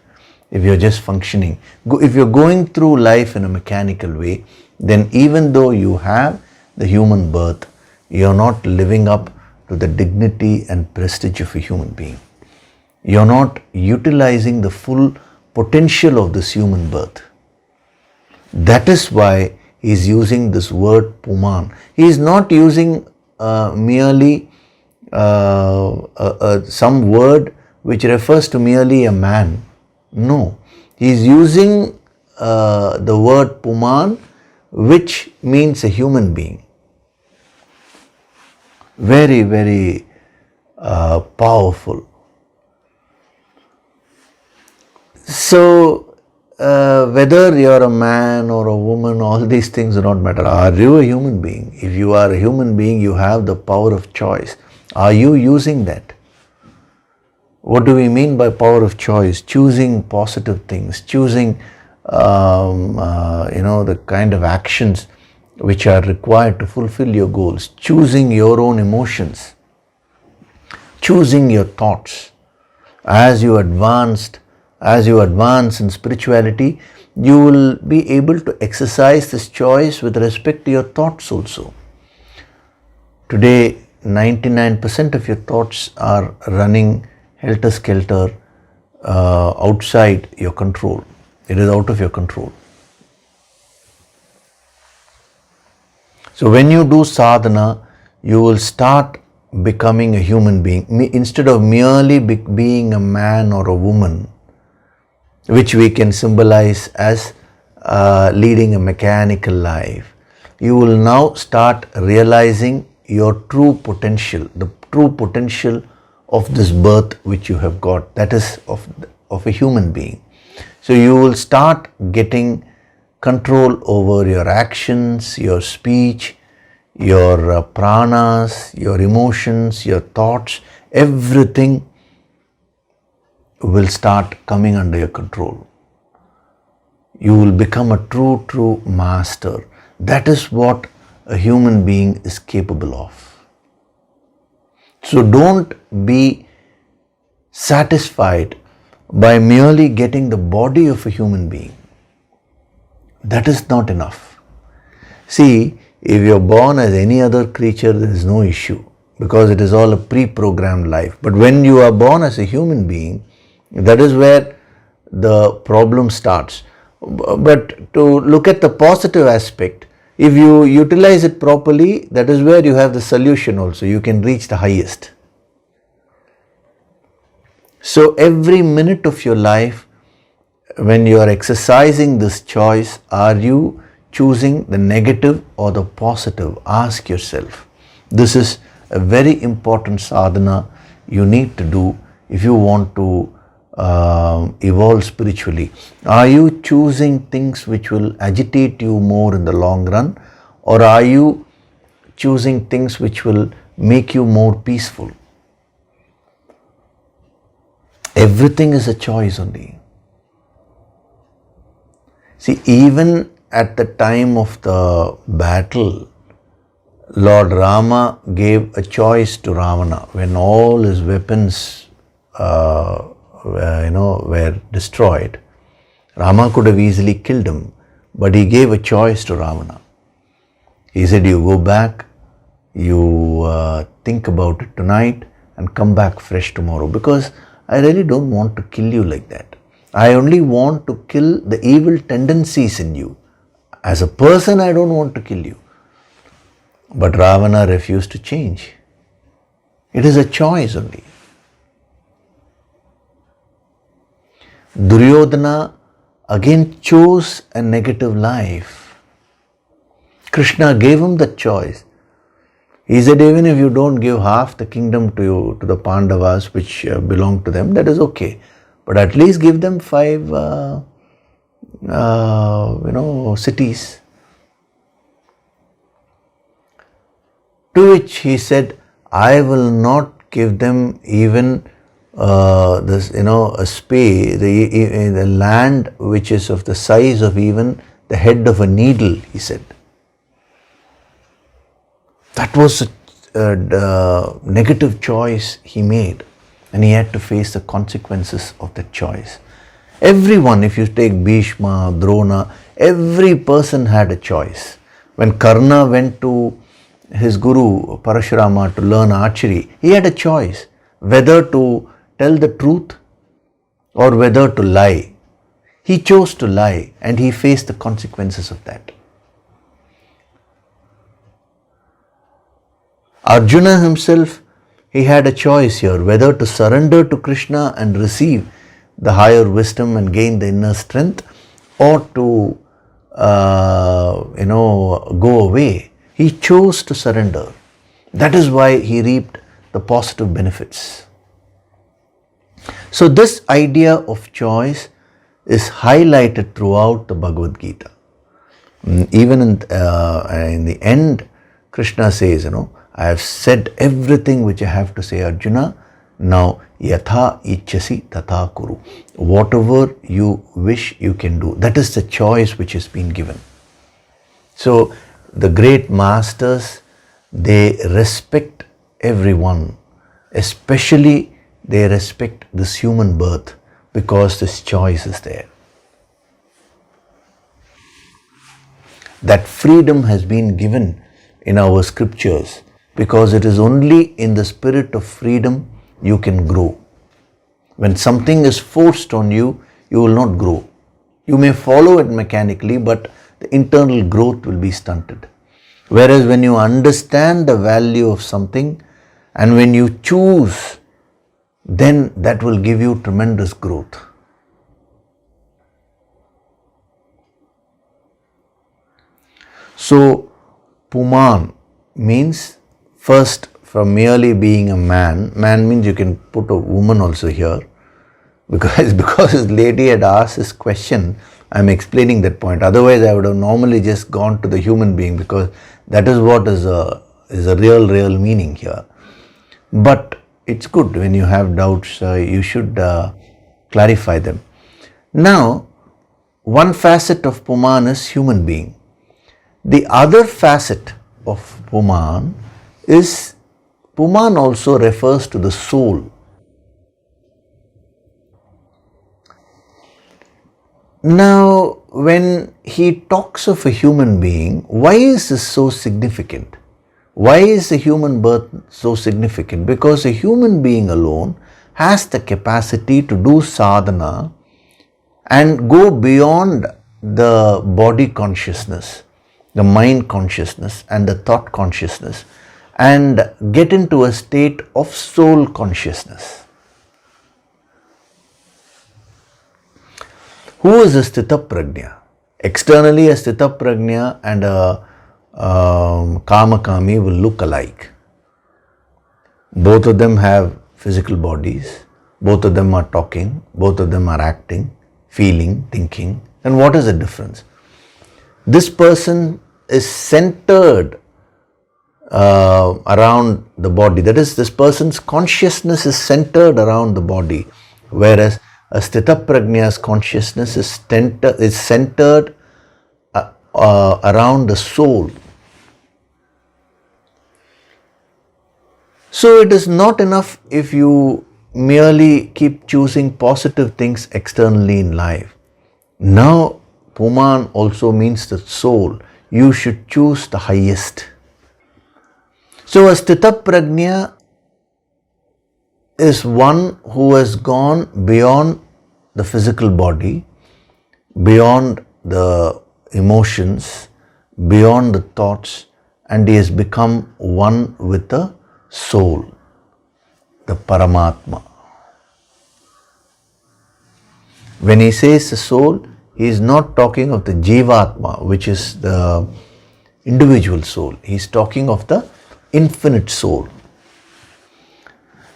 S1: if you're just functioning, if you're going through life in a mechanical way, then even though you have the human birth, you're not living up to the dignity and prestige of a human being. You're not utilizing the full potential of this human birth. That is why he's using this word Puman. He is not using merely some word which refers to merely a man. No, he is using the word Puman, which means a human being. Very, very powerful. So, whether you're a man or a woman, all these things do not matter. Are you a human being? If you are a human being, you have the power of choice. Are you using that? What do we mean by power of choice? Choosing positive things, choosing the kind of actions which are required to fulfill your goals, choosing your own emotions, choosing your thoughts. As you advance in spirituality, you will be able to exercise this choice with respect to your thoughts also. Today, 99% of your thoughts are running helter-skelter outside your control. It is out of your control. So when you do sadhana, you will start becoming a human being. Instead of merely being a man or a woman, which we can symbolize as leading a mechanical life, you will now start realizing your true potential, the true potential of this birth which you have got, that is of a human being. So you will start getting control over your actions, your speech, your pranas, your emotions, your thoughts, everything will start coming under your control. You will become a true master. That is what a human being is capable of. So don't be satisfied by merely getting the body of a human being. That is not enough. See, if you're born as any other creature, there is no issue because it is all a pre-programmed life. But when you are born as a human being, that is where the problem starts. But to look at the positive aspect, if you utilize it properly, that is where you have the solution also. You can reach the highest. So every minute of your life, when you are exercising this choice, are you choosing the negative or the positive? Ask yourself. This is a very important sadhana you need to do if you want to evolve spiritually. Are you choosing things which will agitate you more in the long run, or are you choosing things which will make you more peaceful? Everything is a choice only. See, even at the time of the battle, Lord Rama gave a choice to Ravana when all his weapons were destroyed. Rama could have easily killed him, but he gave a choice to Ravana. He said, you go back, you think about it tonight and come back fresh tomorrow, because I really don't want to kill you like that. I only want to kill the evil tendencies in you. As a person, I don't want to kill you. But Ravana refused to change. It is a choice only. Duryodhana again chose a negative life. Krishna gave him the choice. He said, even if you don't give half the kingdom to the Pandavas, which belong to them, that is okay. But at least give them 5 cities. To which he said, I will not give them even a space, the land which is of the size of even the head of a needle, he said. That was a negative choice he made, and he had to face the consequences of that choice. Everyone, if you take Bhishma, Drona, every person had a choice. When Karna went to his guru Parashurama to learn archery, he had a choice whether to tell the truth or whether to lie. He chose to lie, and he faced the consequences of that. Arjuna himself, he had a choice here whether to surrender to Krishna and receive the higher wisdom and gain the inner strength, or to go away. He chose to surrender. That is why he reaped the positive benefits. So this idea of choice is highlighted throughout the Bhagavad Gita. Even in the end, Krishna says, I have said everything which I have to say, Arjuna. Now, yatha ichchasi tatha kuru. Whatever you wish, you can do. That is the choice which has been given. So, the great masters, they respect everyone. Especially, they respect this human birth because this choice is there. That freedom has been given in our scriptures, because it is only in the spirit of freedom you can grow. When something is forced on you, you will not grow. You may follow it mechanically, but the internal growth will be stunted. Whereas when you understand the value of something and when you choose, then that will give you tremendous growth. So, Puman means, first, from merely being a man means you can put a woman also here, because this lady had asked this question, I am explaining that point. Otherwise, I would have normally just gone to the human being, because that is what is a real meaning here. But it's good when you have doubts, you should clarify them. Now, one facet of Puman is human being. The other facet of Puman is, Puman also refers to the soul. Now, when he talks of a human being, why is this so significant? Why is the human birth so significant? Because a human being alone has the capacity to do sadhana and go beyond the body consciousness, the mind consciousness and the thought consciousness, and get into a state of soul consciousness. Who is a Sthita Prajna? Externally, a Sthita Prajna and a Kamakami will look alike. Both of them have physical bodies, both of them are talking, both of them are acting, feeling, thinking. And what is the difference? This person is centered around the body. That is, this person's consciousness is centered around the body. Whereas a Sthitaprajna's consciousness is centered around the soul. So it is not enough if you merely keep choosing positive things externally in life. Now, Puman also means the soul. You should choose the highest. So a Sthitaprajna is one who has gone beyond the physical body, beyond the emotions, beyond the thoughts, and he has become one with the soul, the Paramatma. When he says the soul, he is not talking of the Jivatma, which is the individual soul. He is talking of the infinite soul.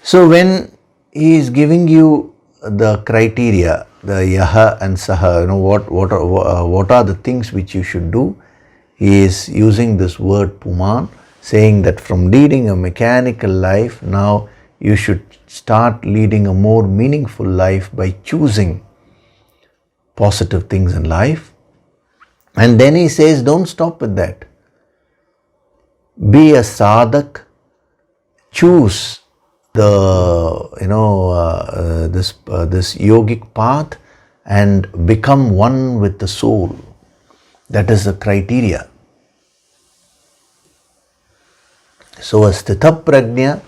S1: So when he is giving you the criteria, the Yaha and Saha, what are the things which you should do, he is using this word Puman, saying that from leading a mechanical life, now you should start leading a more meaningful life by choosing positive things in life. And then he says, don't stop with that. Be a sadhak, choose the this yogic path and become one with the soul. That is the criteria. So a Sthitaprajna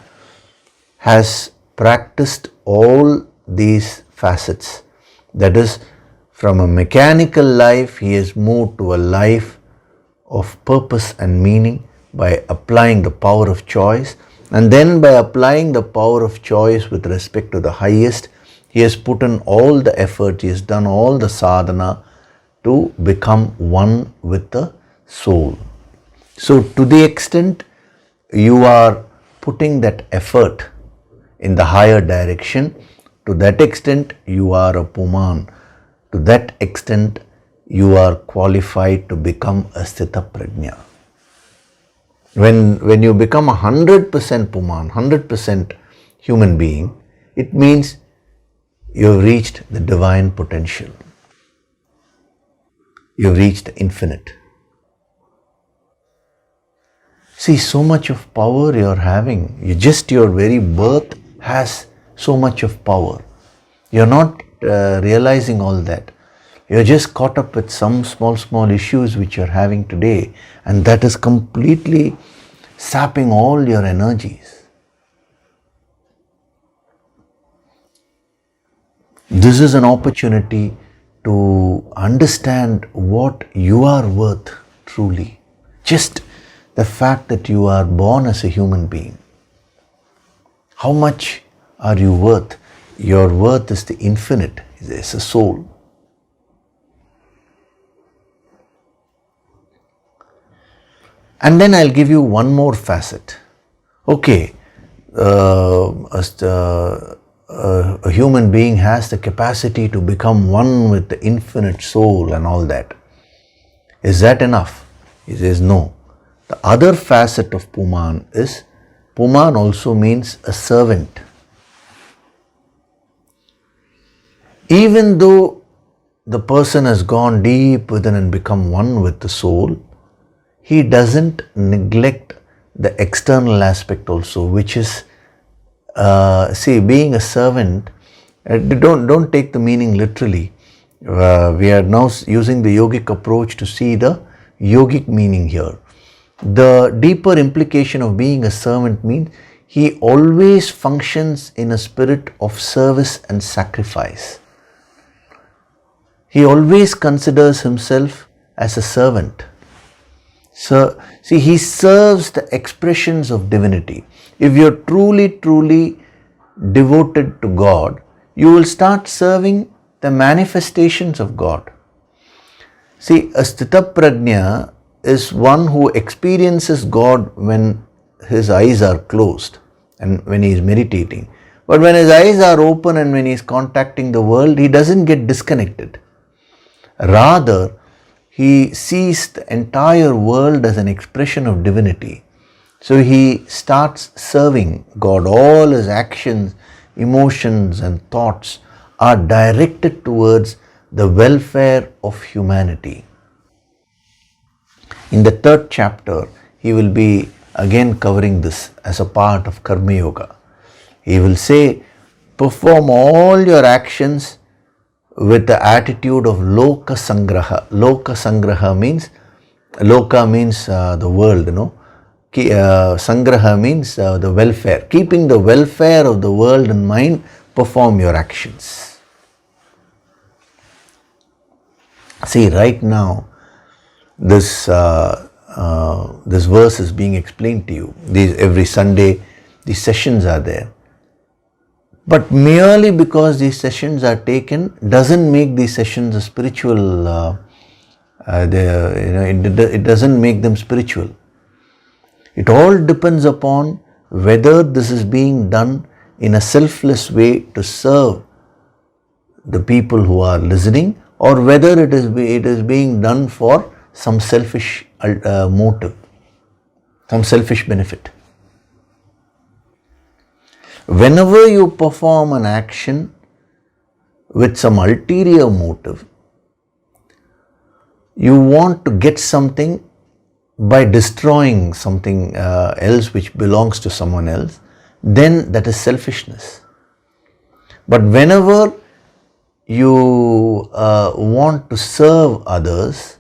S1: has practiced all these facets. That is, from a mechanical life, he has moved to a life of purpose and meaning by applying the power of choice. And then by applying the power of choice with respect to the highest, he has put in all the effort, he has done all the sadhana to become one with the soul. So to the extent you are putting that effort in the higher direction, to that extent you are a Puman. To that extent you are qualified to become a Sthitaprajna. When you become 100% Puman, 100% human being, it means you have reached the divine potential. You have reached the infinite. See, so much of power you are having. Your very birth has so much of power. You are not realizing all that. You are just caught up with some small issues which you are having today, and that is completely sapping all your energies. This is an opportunity to understand what you are worth truly. Just the fact that you are born as a human being. How much are you worth? Your worth is the infinite, it's a soul. And then I'll give you one more facet. Okay, a human being has the capacity to become one with the infinite soul and all that. Is that enough? He says no. The other facet of Puman is, Puman also means a servant. Even though the person has gone deep within and become one with the soul, he doesn't neglect the external aspect also, which is, being a servant. Don't take the meaning literally. We are now using the yogic approach to see the yogic meaning here. The deeper implication of being a servant means he always functions in a spirit of service and sacrifice. He always considers himself as a servant. So, see, he serves the expressions of divinity. If you're truly devoted to God, you will start serving the manifestations of God. See, a Sthitaprajna is one who experiences God when his eyes are closed and when he is meditating. But when his eyes are open and when he is contacting the world, he doesn't get disconnected. Rather, he sees the entire world as an expression of divinity. So he starts serving God. All his actions, emotions and thoughts are directed towards the welfare of humanity. In the 3rd chapter, he will be again covering this as a part of Karma Yoga. He will say, perform all your actions with the attitude of Loka Sangraha. Loka Sangraha means, Loka means the world, Sangraha means the welfare. Keeping the welfare of the world in mind, perform your actions. See, right now, this verse is being explained to you. Every Sunday, these sessions are there. But merely because these sessions are taken doesn't make these sessions a spiritual. It doesn't make them spiritual. It all depends upon whether this is being done in a selfless way to serve the people who are listening, or whether it is being done for some selfish motive, some selfish benefit. Whenever you perform an action with some ulterior motive, you want to get something by destroying something else which belongs to someone else, then that is selfishness. But whenever you want to serve others,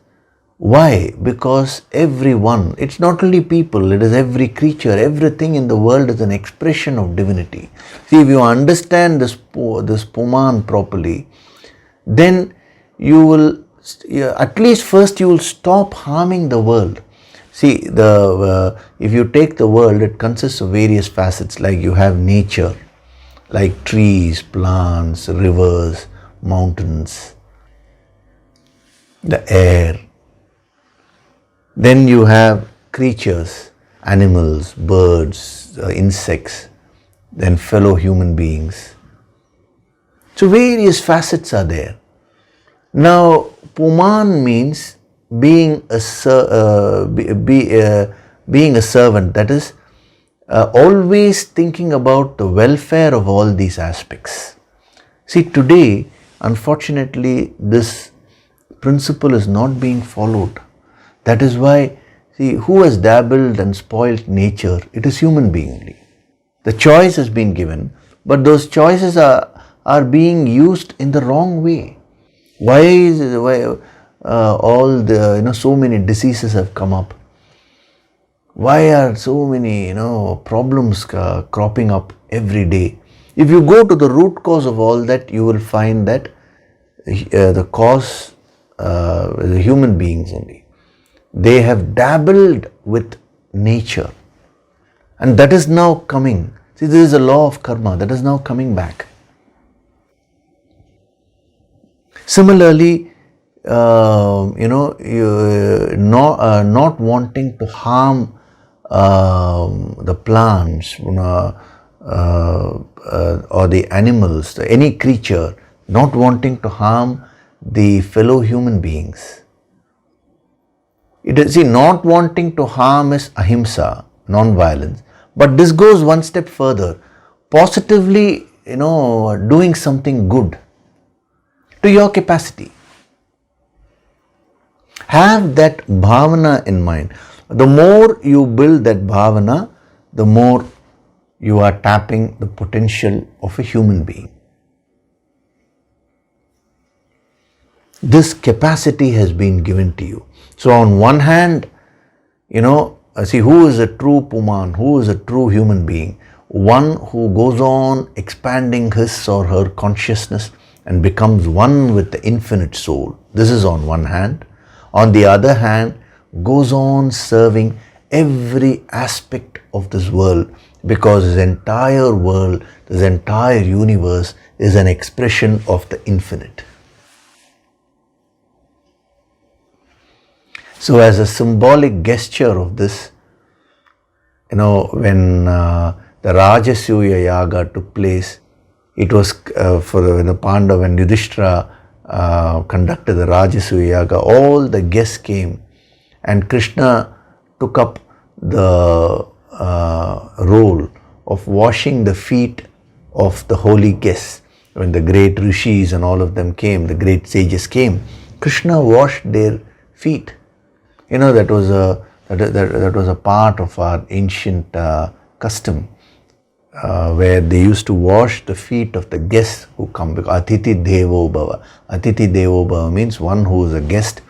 S1: why? Because everyone, it's not only people, it is every creature, everything in the world is an expression of divinity. See, if you understand this Puman properly, then you will, at least first you will stop harming the world. See, if you take the world, it consists of various facets, like you have nature, like trees, plants, rivers, mountains, the air. Then you have creatures, animals, birds, insects, then fellow human beings. So various facets are there. Now, Puman means being a servant, that is, always thinking about the welfare of all these aspects. See, today, unfortunately, this principle is not being followed. That is why, see, who has dabbled and spoilt nature? It is human being only. The choice has been given, but those choices are being used in the wrong way. Why all the, so many diseases have come up? Why are so many, problems cropping up every day? If you go to the root cause of all that, you will find that the cause is the human beings only. They have dabbled with nature, and that is now coming. See, this is a law of karma that is now coming back. Similarly, not wanting to harm the plants or the animals, any creature, not wanting to harm the fellow human beings. Not wanting to harm is ahimsa, non-violence. But this goes one step further. Positively, doing something good to your capacity. Have that bhavana in mind. The more you build that bhavana, the more you are tapping the potential of a human being. This capacity has been given to you. So on one hand, see, who is a true Puman, who is a true human being? One who goes on expanding his or her consciousness and becomes one with the infinite soul. This is on one hand. On the other hand, goes on serving every aspect of this world, because this entire world, this entire universe is an expression of the infinite. So as a symbolic gesture of this, when the Rajasuya Yaga took place, it was when the Pandava and Yudhishthira conducted the Rajasuya Yaga, all the guests came, and Krishna took up the role of washing the feet of the holy guests. when the great rishis and all of them came, the great sages came, Krishna washed their feet. That was a part of our ancient custom, where they used to wash the feet of the guests who come. Because Atiti Devo Bhava. Atiti Devo Bhava means one who is a guest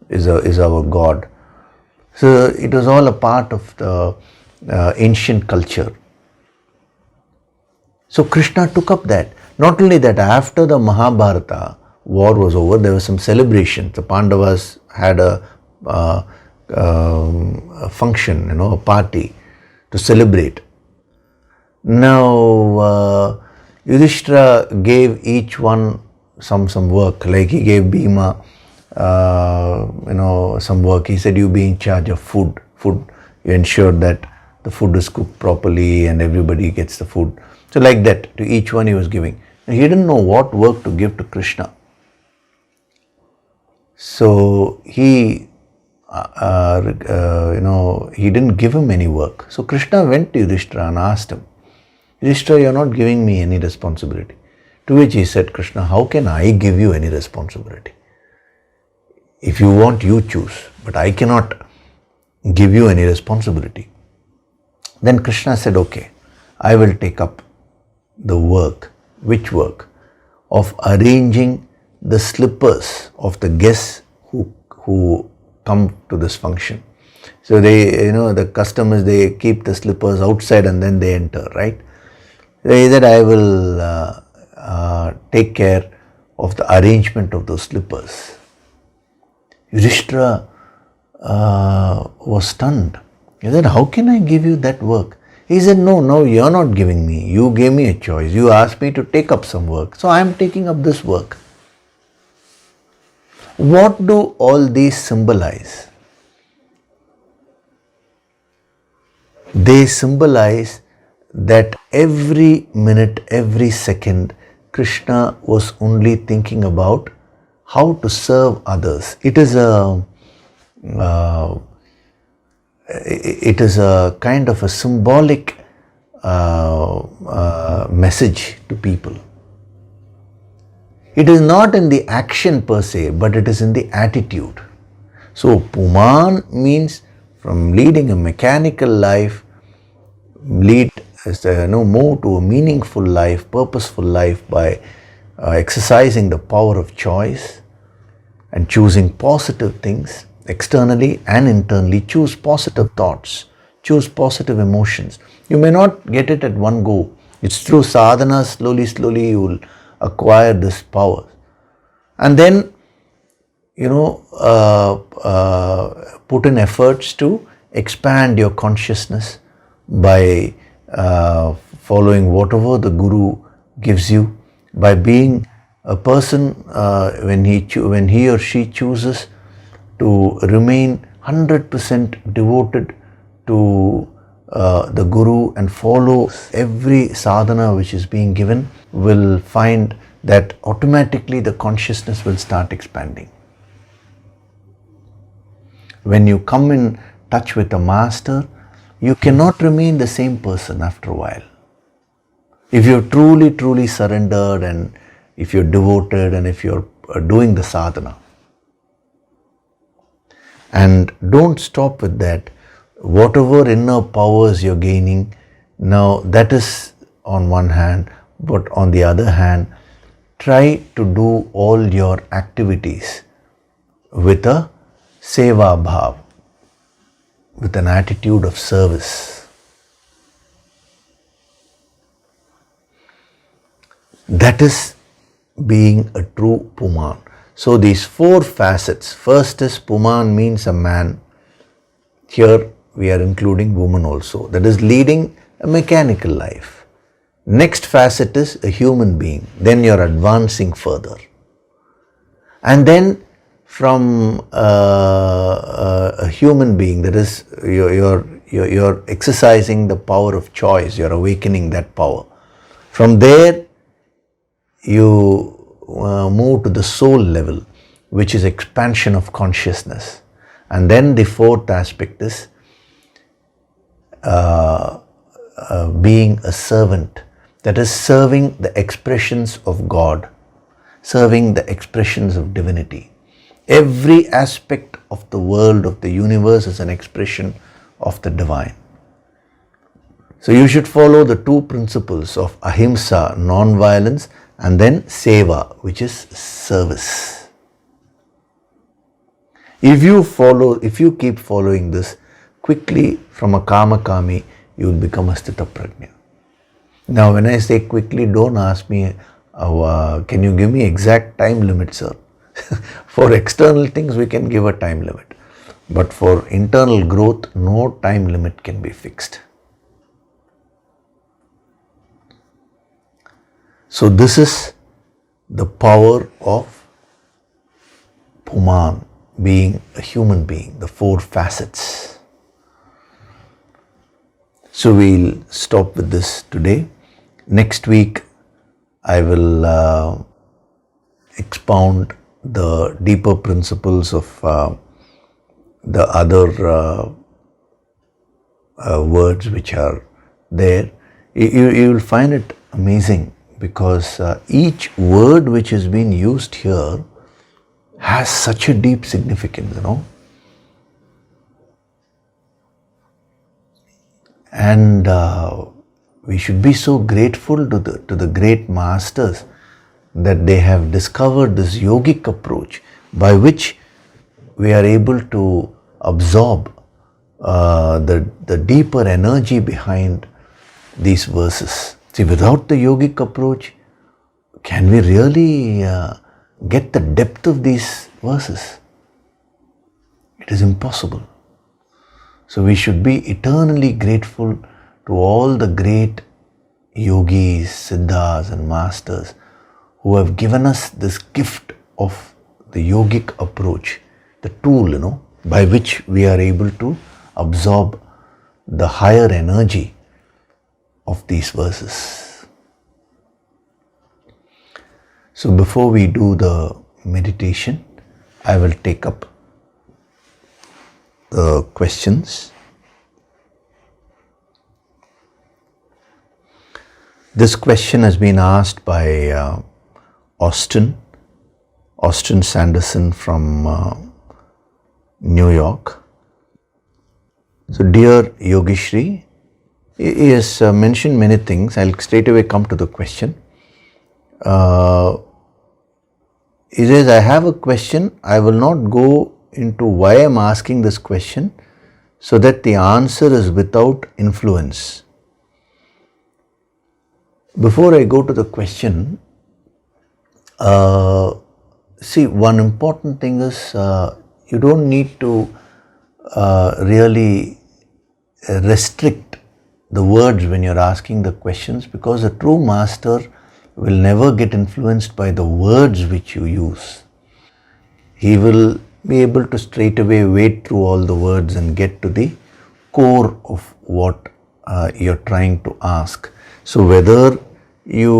S1: is our God. So it was all a part of the ancient culture. So Krishna took up that. Not only that, after the Mahabharata war was over, there was some celebration. The Pandavas had a function, a party to celebrate. Now, Yudhishthira gave each one some work. Like he gave Bhima, some work. He said, you be in charge of food. You ensure that the food is cooked properly and everybody gets the food. So like that, to each one he was giving. And he didn't know what work to give to Krishna. So he didn't give him any work. So Krishna went to Yudhishthira and asked him, Yudhishthira, you're not giving me any responsibility. To which he said, Krishna, how can I give you any responsibility? If you want, you choose, but I cannot give you any responsibility. Then Krishna said, okay, I will take up the work. Which work? Of arranging the slippers of the guests who come to this function. So they, the customers, they keep the slippers outside and then they enter, right? He said, I will take care of the arrangement of those slippers. Yudhishthira was stunned. He said, how can I give you that work? He said, no, you're not giving me. You gave me a choice. You asked me to take up some work. So I am taking up this work. What do all these symbolize? They symbolize that every minute, every second, Krishna was only thinking about how to serve others. It is a kind of a symbolic message to people. It is not in the action per se, but it is in the attitude. So Puman means from leading a mechanical life, move to a meaningful life, purposeful life by exercising the power of choice and choosing positive things externally and internally. Choose positive thoughts, choose positive emotions. You may not get it at one go. It's through sadhana, slowly you will acquire this power. And then, put in efforts to expand your consciousness by following whatever the Guru gives you, by being a person when he or she chooses to remain 100% devoted to the Guru and follow every sadhana which is being given, will find that automatically the consciousness will start expanding. When you come in touch with a master, you cannot remain the same person after a while. If you're truly surrendered, and if you're devoted, and if you're doing the sadhana. And don't stop with that. Whatever inner powers you're gaining, now that is on one hand, but on the other hand, try to do all your activities with a seva bhav, with an attitude of service. That is being a true Puman. So these four facets. First is Puman means a man. Here we are including woman also. That is leading a mechanical life. Next facet is a human being. Then you are advancing further. And then from a human being, that is you're exercising the power of choice. You're awakening that power. From there you move to the soul level, which is expansion of consciousness. And then the fourth aspect is being a servant. that is serving the expressions of God, serving the expressions of divinity. Every aspect of the world, of the universe, is an expression of the divine. So you should follow the two principles of ahimsa, non-violence, and then seva, which is service. If you keep following this, quickly from a kamakami, you will become a sthita prajna. Now when I say quickly, don't ask me, can you give me exact time limit, sir? For external things, we can give a time limit. But for internal growth, no time limit can be fixed. So this is the power of Puman, being a human being, the four facets. So we'll stop with this today. Next week, I will expound the deeper principles of the other words which are there. You will find it amazing because each word which has been used here has such a deep significance, And we should be so grateful to the great masters that they have discovered this yogic approach by which we are able to absorb the deeper energy behind these verses. See, without the yogic approach, can we really get the depth of these verses? It is impossible. So we should be eternally grateful to all the great yogis, siddhas and masters who have given us this gift of the yogic approach, the tool, by which we are able to absorb the higher energy of these verses. So before we do the meditation, I will take up the questions. This question has been asked by Austin Sanderson from New York. So dear Yogishri, he has mentioned many things. I'll straight away come to the question. He says, I have a question. I will not go into why I am asking this question so that the answer is without influence. Before I go to the question, see, one important thing is you don't need to really restrict the words when you're asking the questions, because a true master will never get influenced by the words which you use. He will be able to straight away wade through all the words and get to the core of what you're trying to ask. So whether you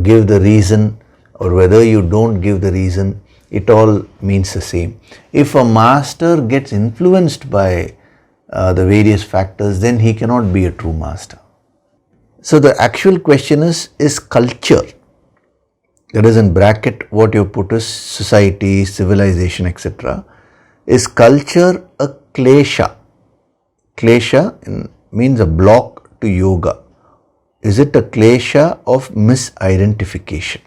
S1: give the reason or whether you don't give the reason, it all means the same. If a master gets influenced by the various factors, then he cannot be a true master. So the actual question is culture, that is in bracket what you put is society, civilization, etc. Is culture a klesha? Klesha means a block to yoga. Is it a klesha of misidentification?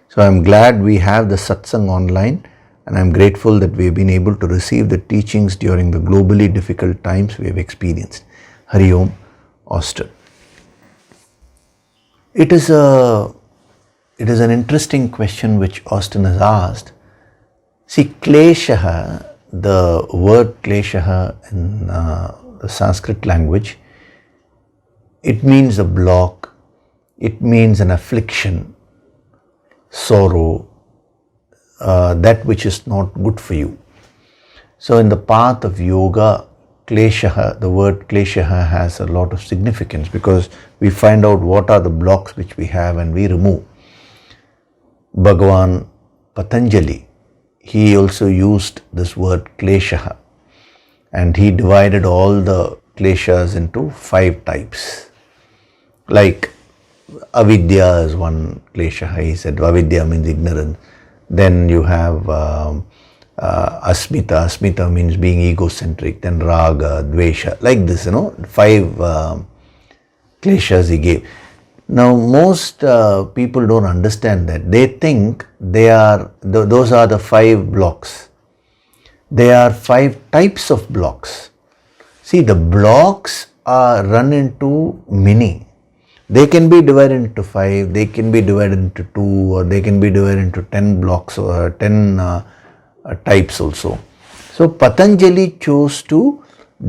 S1: So I'm glad we have the satsang online, and I'm grateful that we've been able to receive the teachings during the globally difficult times we have experienced. Hari Om, Austin. It is an interesting question which Austin has asked. See, kleshaha, the word kleshaha in the Sanskrit language, it means a block, it means an affliction, sorrow, that which is not good for you. So in the path of yoga, kleshaha, the word kleshaha has a lot of significance, because we find out what are the blocks which we have and we remove. Bhagavan Patanjali, he also used this word kleshaha, and he divided all the kleshas into 5 types. Like avidya is one klesha. He said avidya means ignorance. Then you have asmita. Asmita means being egocentric. Then raga, dvesha. Like this, 5 kleshas he gave. Now most people don't understand that. They think those are the 5 blocks. They are 5 types of blocks. See, the blocks are run into many. They can be divided into 5, they can be divided into 2, or they can be divided into 10 blocks or 10 types also. So Patanjali chose to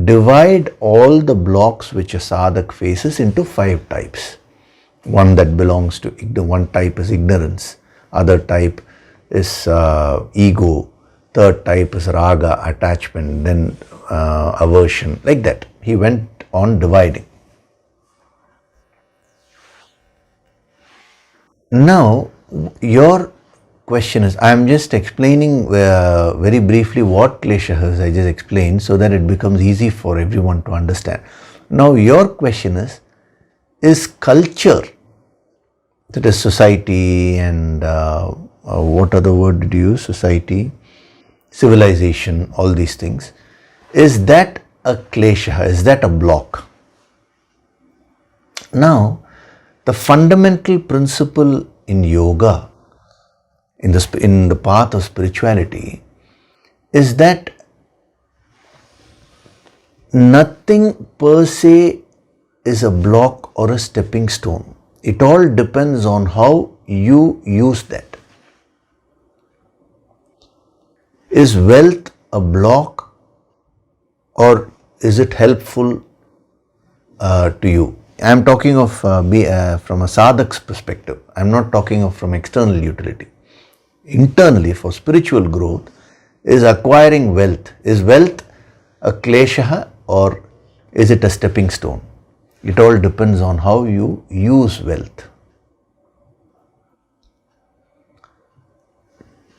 S1: divide all the blocks which a sadhak faces into 5 types. One that belongs to one type is ignorance, other type is ego, third type is raga, attachment, then aversion, like that. He went on dividing. Now, your question is, I am just explaining very briefly what klesha is. I just explained so that it becomes easy for everyone to understand. Now, your question is culture, that is society and what other word did you use? Society, civilization, all these things. Is that a klesha? Is that a block? Now, the fundamental principle in yoga, in the path of spirituality, is that nothing per se is a block or a stepping stone. It all depends on how you use that. Is wealth a block or is it helpful to you? I am talking of from a sadhak's perspective. I am not talking of from external utility. Internally, for spiritual growth, is acquiring wealth. Is wealth a klesha or is it a stepping stone? It all depends on how you use wealth.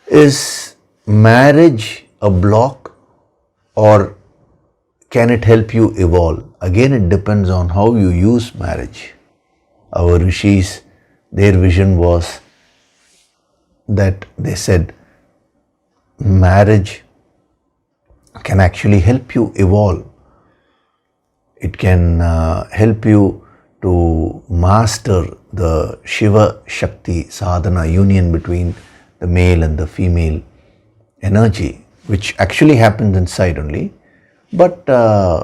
S1: Is marriage a block or can it help you evolve? Again, it depends on how you use marriage. Our rishis, their vision was that they said marriage can actually help you evolve. It can help you to master the Shiva Shakti sadhana, union between the male and the female energy, which actually happens inside only. But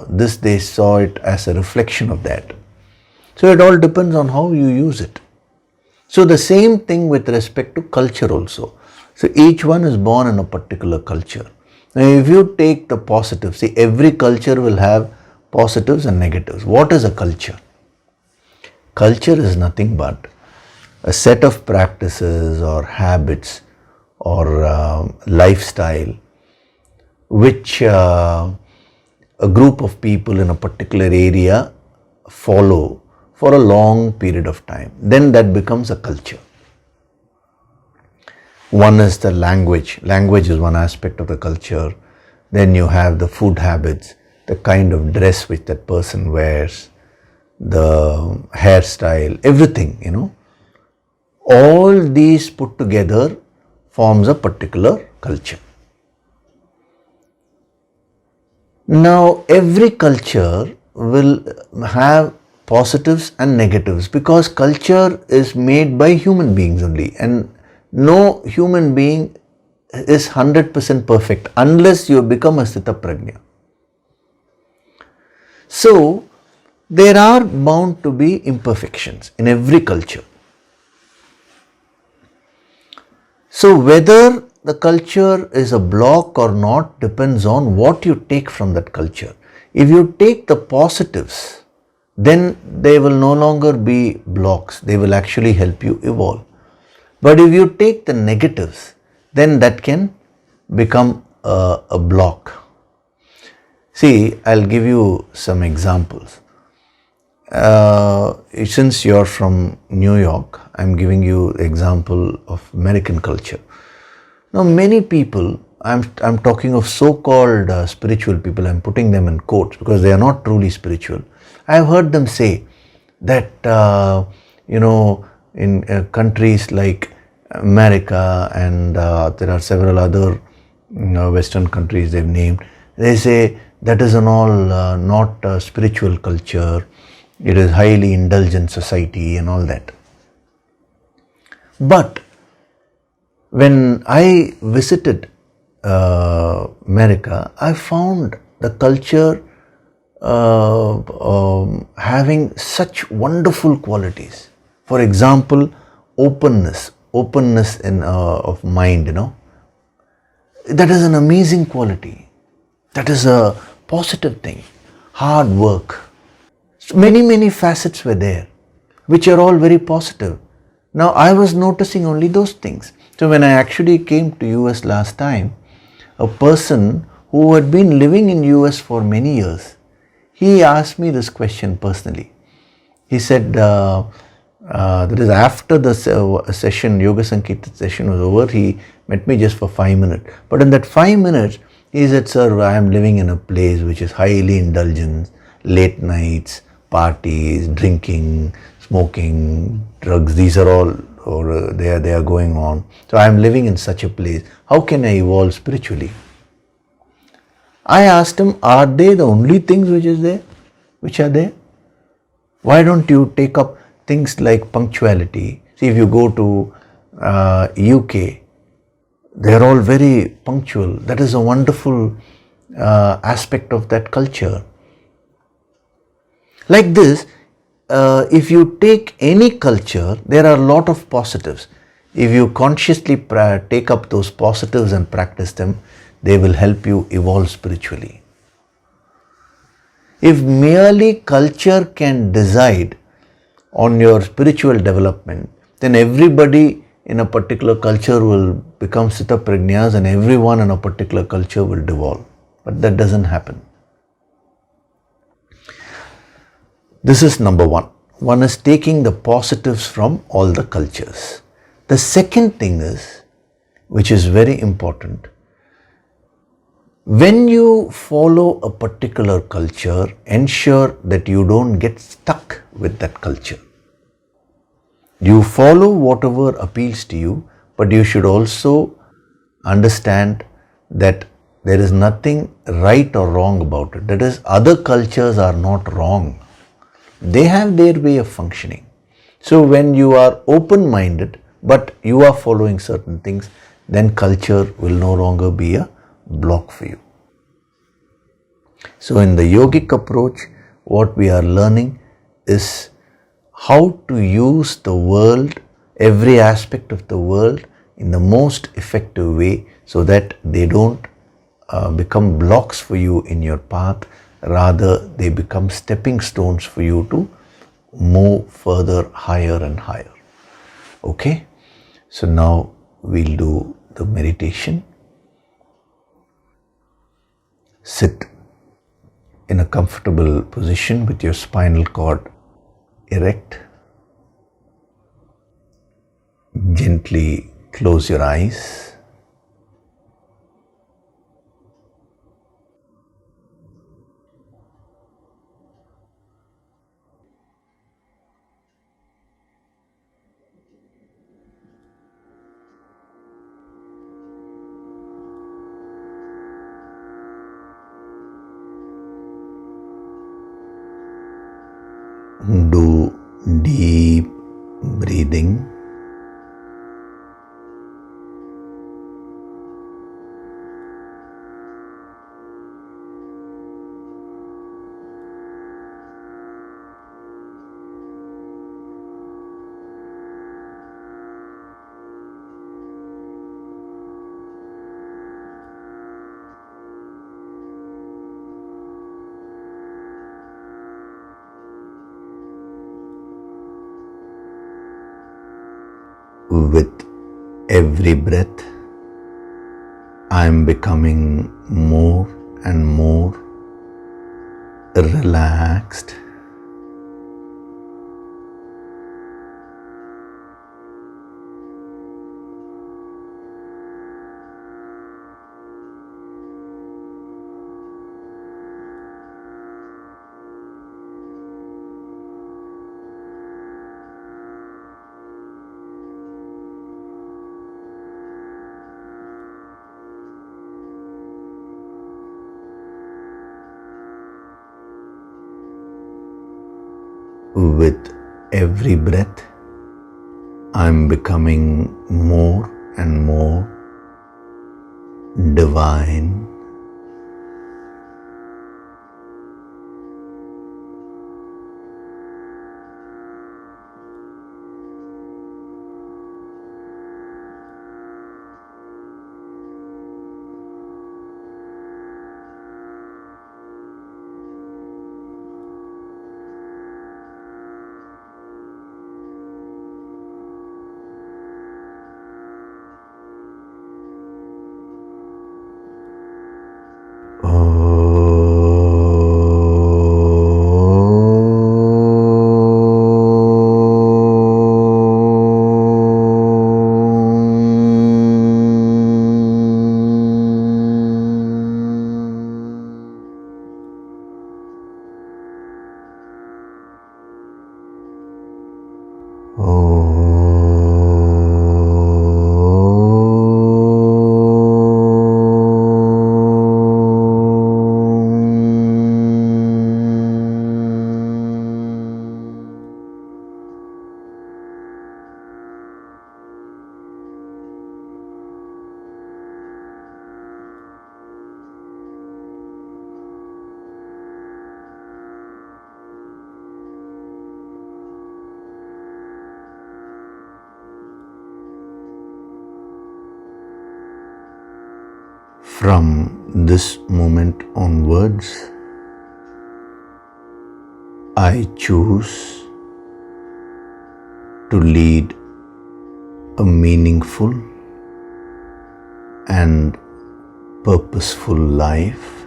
S1: this they saw it as a reflection of that. So it all depends on how you use it. So the same thing with respect to culture also. So each one is born in a particular culture. Now if you take the positive, see every culture will have positives and negatives. What is a culture? Culture is nothing but a set of practices or habits or lifestyle which a group of people in a particular area follow for a long period of time. Then that becomes a culture. One is the language. Language is one aspect of the culture. Then you have the food habits, the kind of dress which that person wears, the hairstyle, everything, All these put together forms a particular culture. Now, every culture will have positives and negatives because culture is made by human beings only, and no human being is 100% perfect unless you become a Sthita Prajna. So, there are bound to be imperfections in every culture. So, whether the culture is a block or not depends on what you take from that culture. If you take the positives, then they will no longer be blocks. They will actually help you evolve. But if you take the negatives, then that can become a block. See, I'll give you some examples. Since you're from New York, I'm giving you example of American culture. Now, many people I'm talking of so-called spiritual people. I'm putting them in quotes because they are not truly spiritual. I've heard them say that in countries like America and there are several other Western countries they've named. They say that is an all not a spiritual culture. It is highly indulgent society and all that. But when I visited America, I found the culture having such wonderful qualities. For example, openness in of mind. That is an amazing quality. That is a positive thing. Hard work. So many facets were there, which are all very positive. Now I was noticing only those things. So when I actually came to US last time, a person who had been living in US for many years, he asked me this question personally. He said, that is after the session, Yoga Sankirtan session was over, he met me just for 5 minutes. But in that 5 minutes, he said, sir, I am living in a place which is highly indulgent, late nights, parties, drinking, smoking, drugs, these are all, or they are going on. So I am living in such a place. How can I evolve spiritually? I asked him, are they the only things which are there? Why don't you take up things like punctuality? See, if you go to UK, they are all very punctual. That is a wonderful aspect of that culture. Like this, if you take any culture, there are a lot of positives. If you consciously take up those positives and practice them, they will help you evolve spiritually. If merely culture can decide on your spiritual development, then everybody in a particular culture will become Sthita Prajnas and everyone in a particular culture will devolve. But that doesn't happen. This is number one. One is taking the positives from all the cultures. The second thing is, which is very important, when you follow a particular culture, ensure that you don't get stuck with that culture. You follow whatever appeals to you, but you should also understand that there is nothing right or wrong about it. That is, other cultures are not wrong. They have their way of functioning. So when you are open-minded, but you are following certain things, then culture will no longer be a block for you. So in the yogic approach, what we are learning is how to use the world, every aspect of the world, in the most effective way so that they don't become blocks for you in your path, rather they become stepping stones for you to move further, higher and higher. Okay, so now we'll do the meditation. Sit in a comfortable position with your spinal cord erect. Gently close your eyes. Do deep breathing. With every breath, I am becoming more and more relaxed. with every breath, I'm becoming more and more divine. From this moment onwards, I choose to lead a meaningful and purposeful life.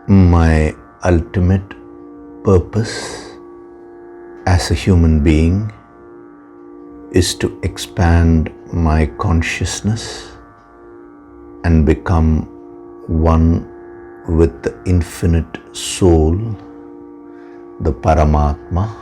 S1: My ultimate purpose as a human being is to expand my consciousness and become one with the infinite soul, the Paramatma.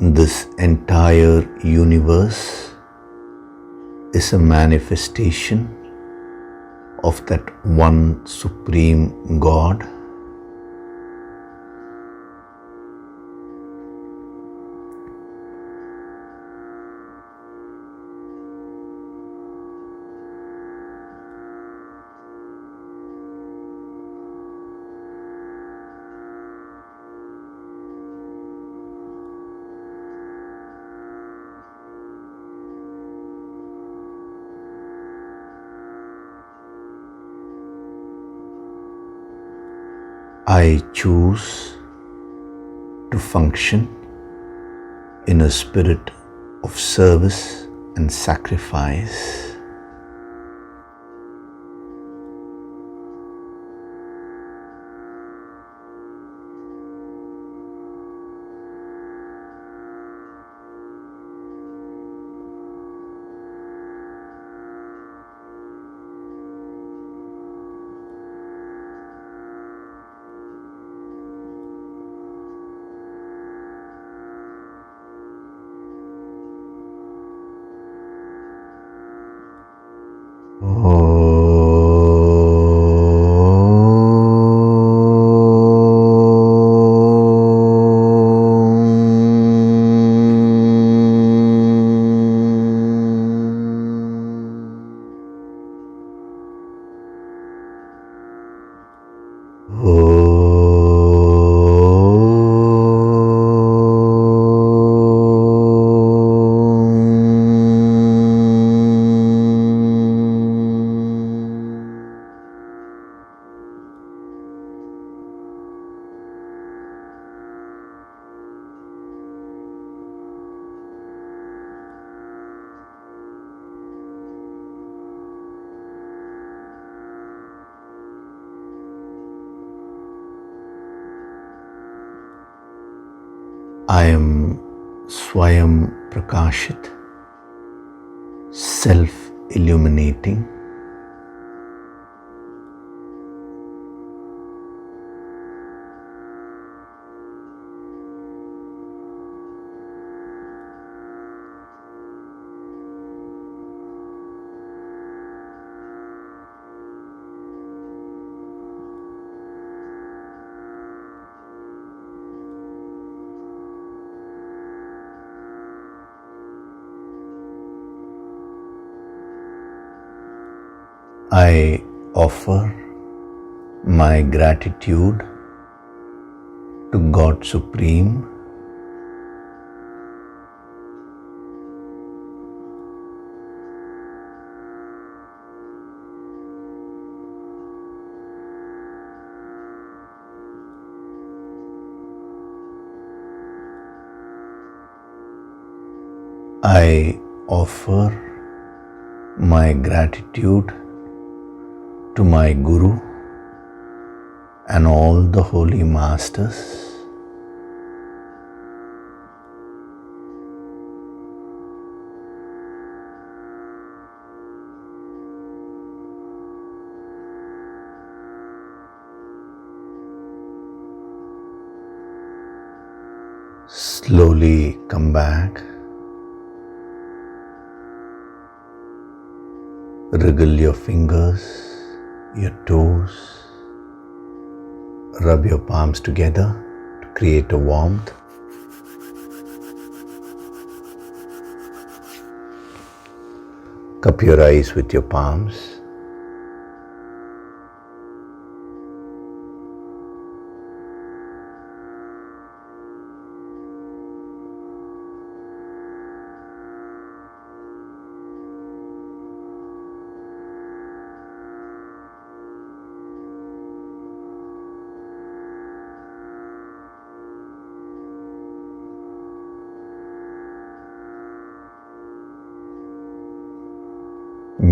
S1: This entire universe is a manifestation of that one Supreme God. I choose to function in a spirit of service and sacrifice. I am Swayam Prakashit, self-illuminating. I offer my gratitude to God Supreme, I offer my gratitude to my Guru and all the holy masters. Slowly come back. Wriggle your fingers, your toes. Rub your palms together to create a warmth. Cup your eyes with your palms.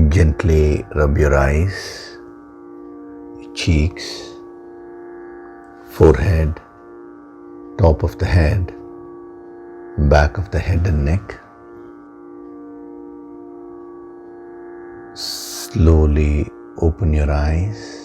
S1: Gently rub your eyes, cheeks, forehead, top of the head, back of the head and neck. Slowly open your eyes.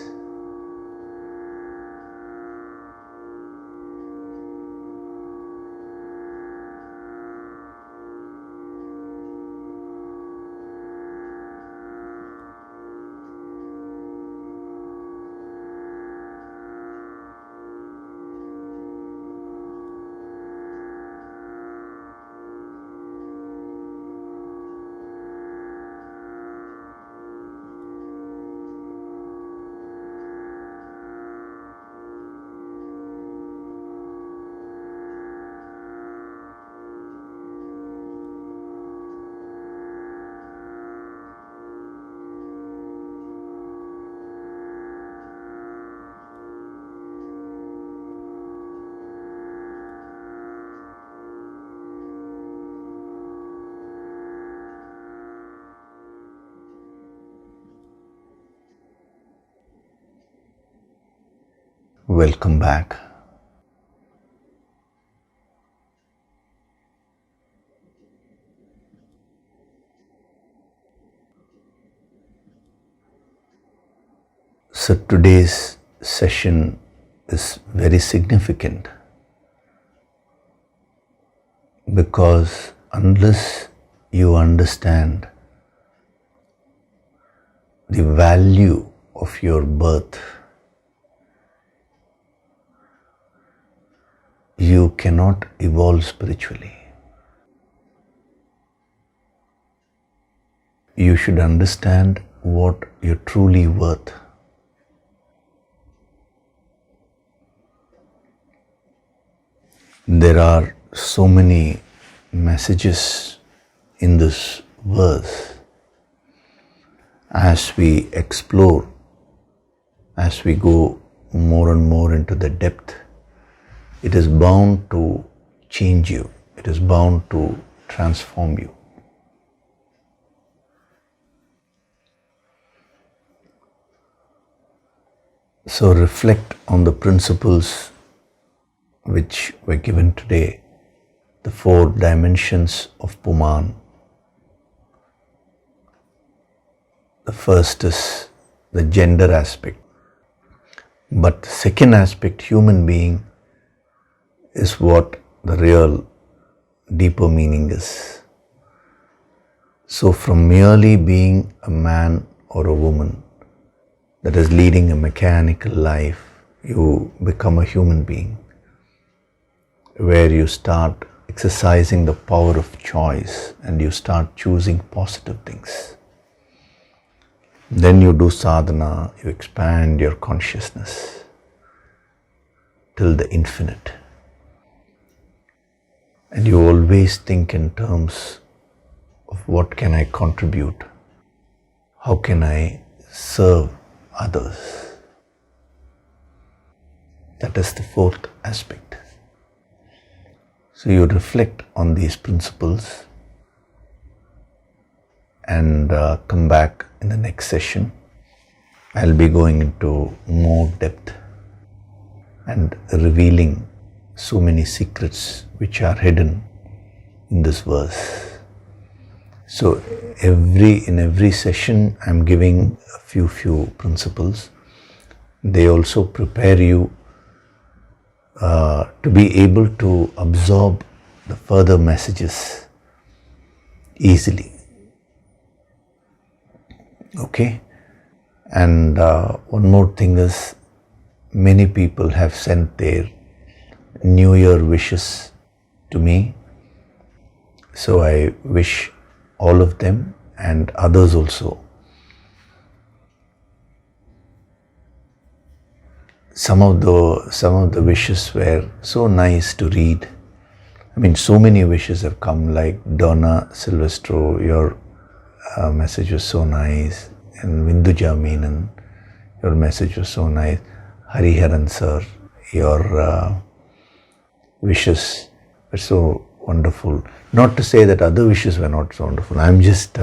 S1: Welcome back. So today's session is very significant because unless you understand the value of your birth, you cannot evolve spiritually. You should understand what you're truly worth. There are so many messages in this verse. As we explore, as we go more and more into the depth, it is bound to change you. It is bound to transform you. So reflect on the principles which were given today the 4 dimensions of Puman. The first is the gender aspect. But the second aspect, human being, is what the real deeper meaning is. So from merely being a man or a woman that is leading a mechanical life, you become a human being where you start exercising the power of choice and you start choosing positive things. Then you do sadhana, you expand your consciousness till the infinite. And you always think in terms of what can I contribute? How can I serve others? That is the 4th aspect. So you reflect on these principles and come back in the next session. I'll be going into more depth and revealing so many secrets which are hidden in this verse. So in every session I'm giving a few principles. They also prepare you to be able to absorb the further messages easily. Okay? And one more thing is, many people have sent their New Year wishes to me. So I wish all of them and others also. Some of the wishes were so nice to read. I mean, so many wishes have come, like Donna Silvestro, your message was so nice, and Vinduja Menon, your message was so nice. Hariharan sir, your wishes were so wonderful. Not to say that other wishes were not so wonderful. I'm just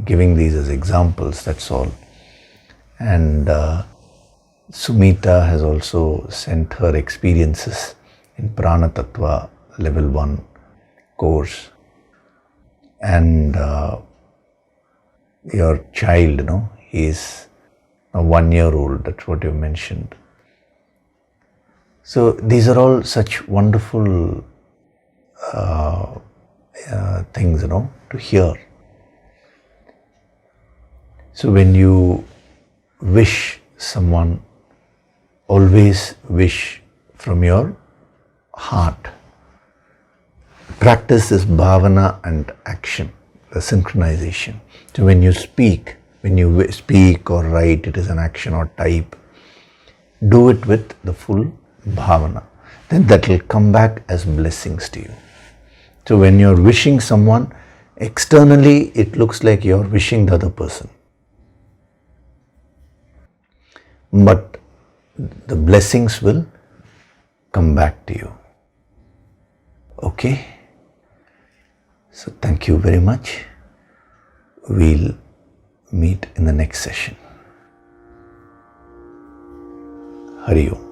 S1: giving these as examples, that's all. And Sumita has also sent her experiences in Prana Tattva level 1 course. And your child, he is a 1-year-old, that's what you mentioned. So these are all such wonderful things, to hear. So when you wish someone, always wish from your heart. Practice is bhavana and action, the synchronization. So when you speak or write, it is an action or type. Do it with the full bhavana. Then that will come back as blessings to you. So when you're wishing someone, externally it looks like you're wishing the other person. But the blessings will come back to you. Okay? So thank you very much. We'll meet in the next session. Hari Om.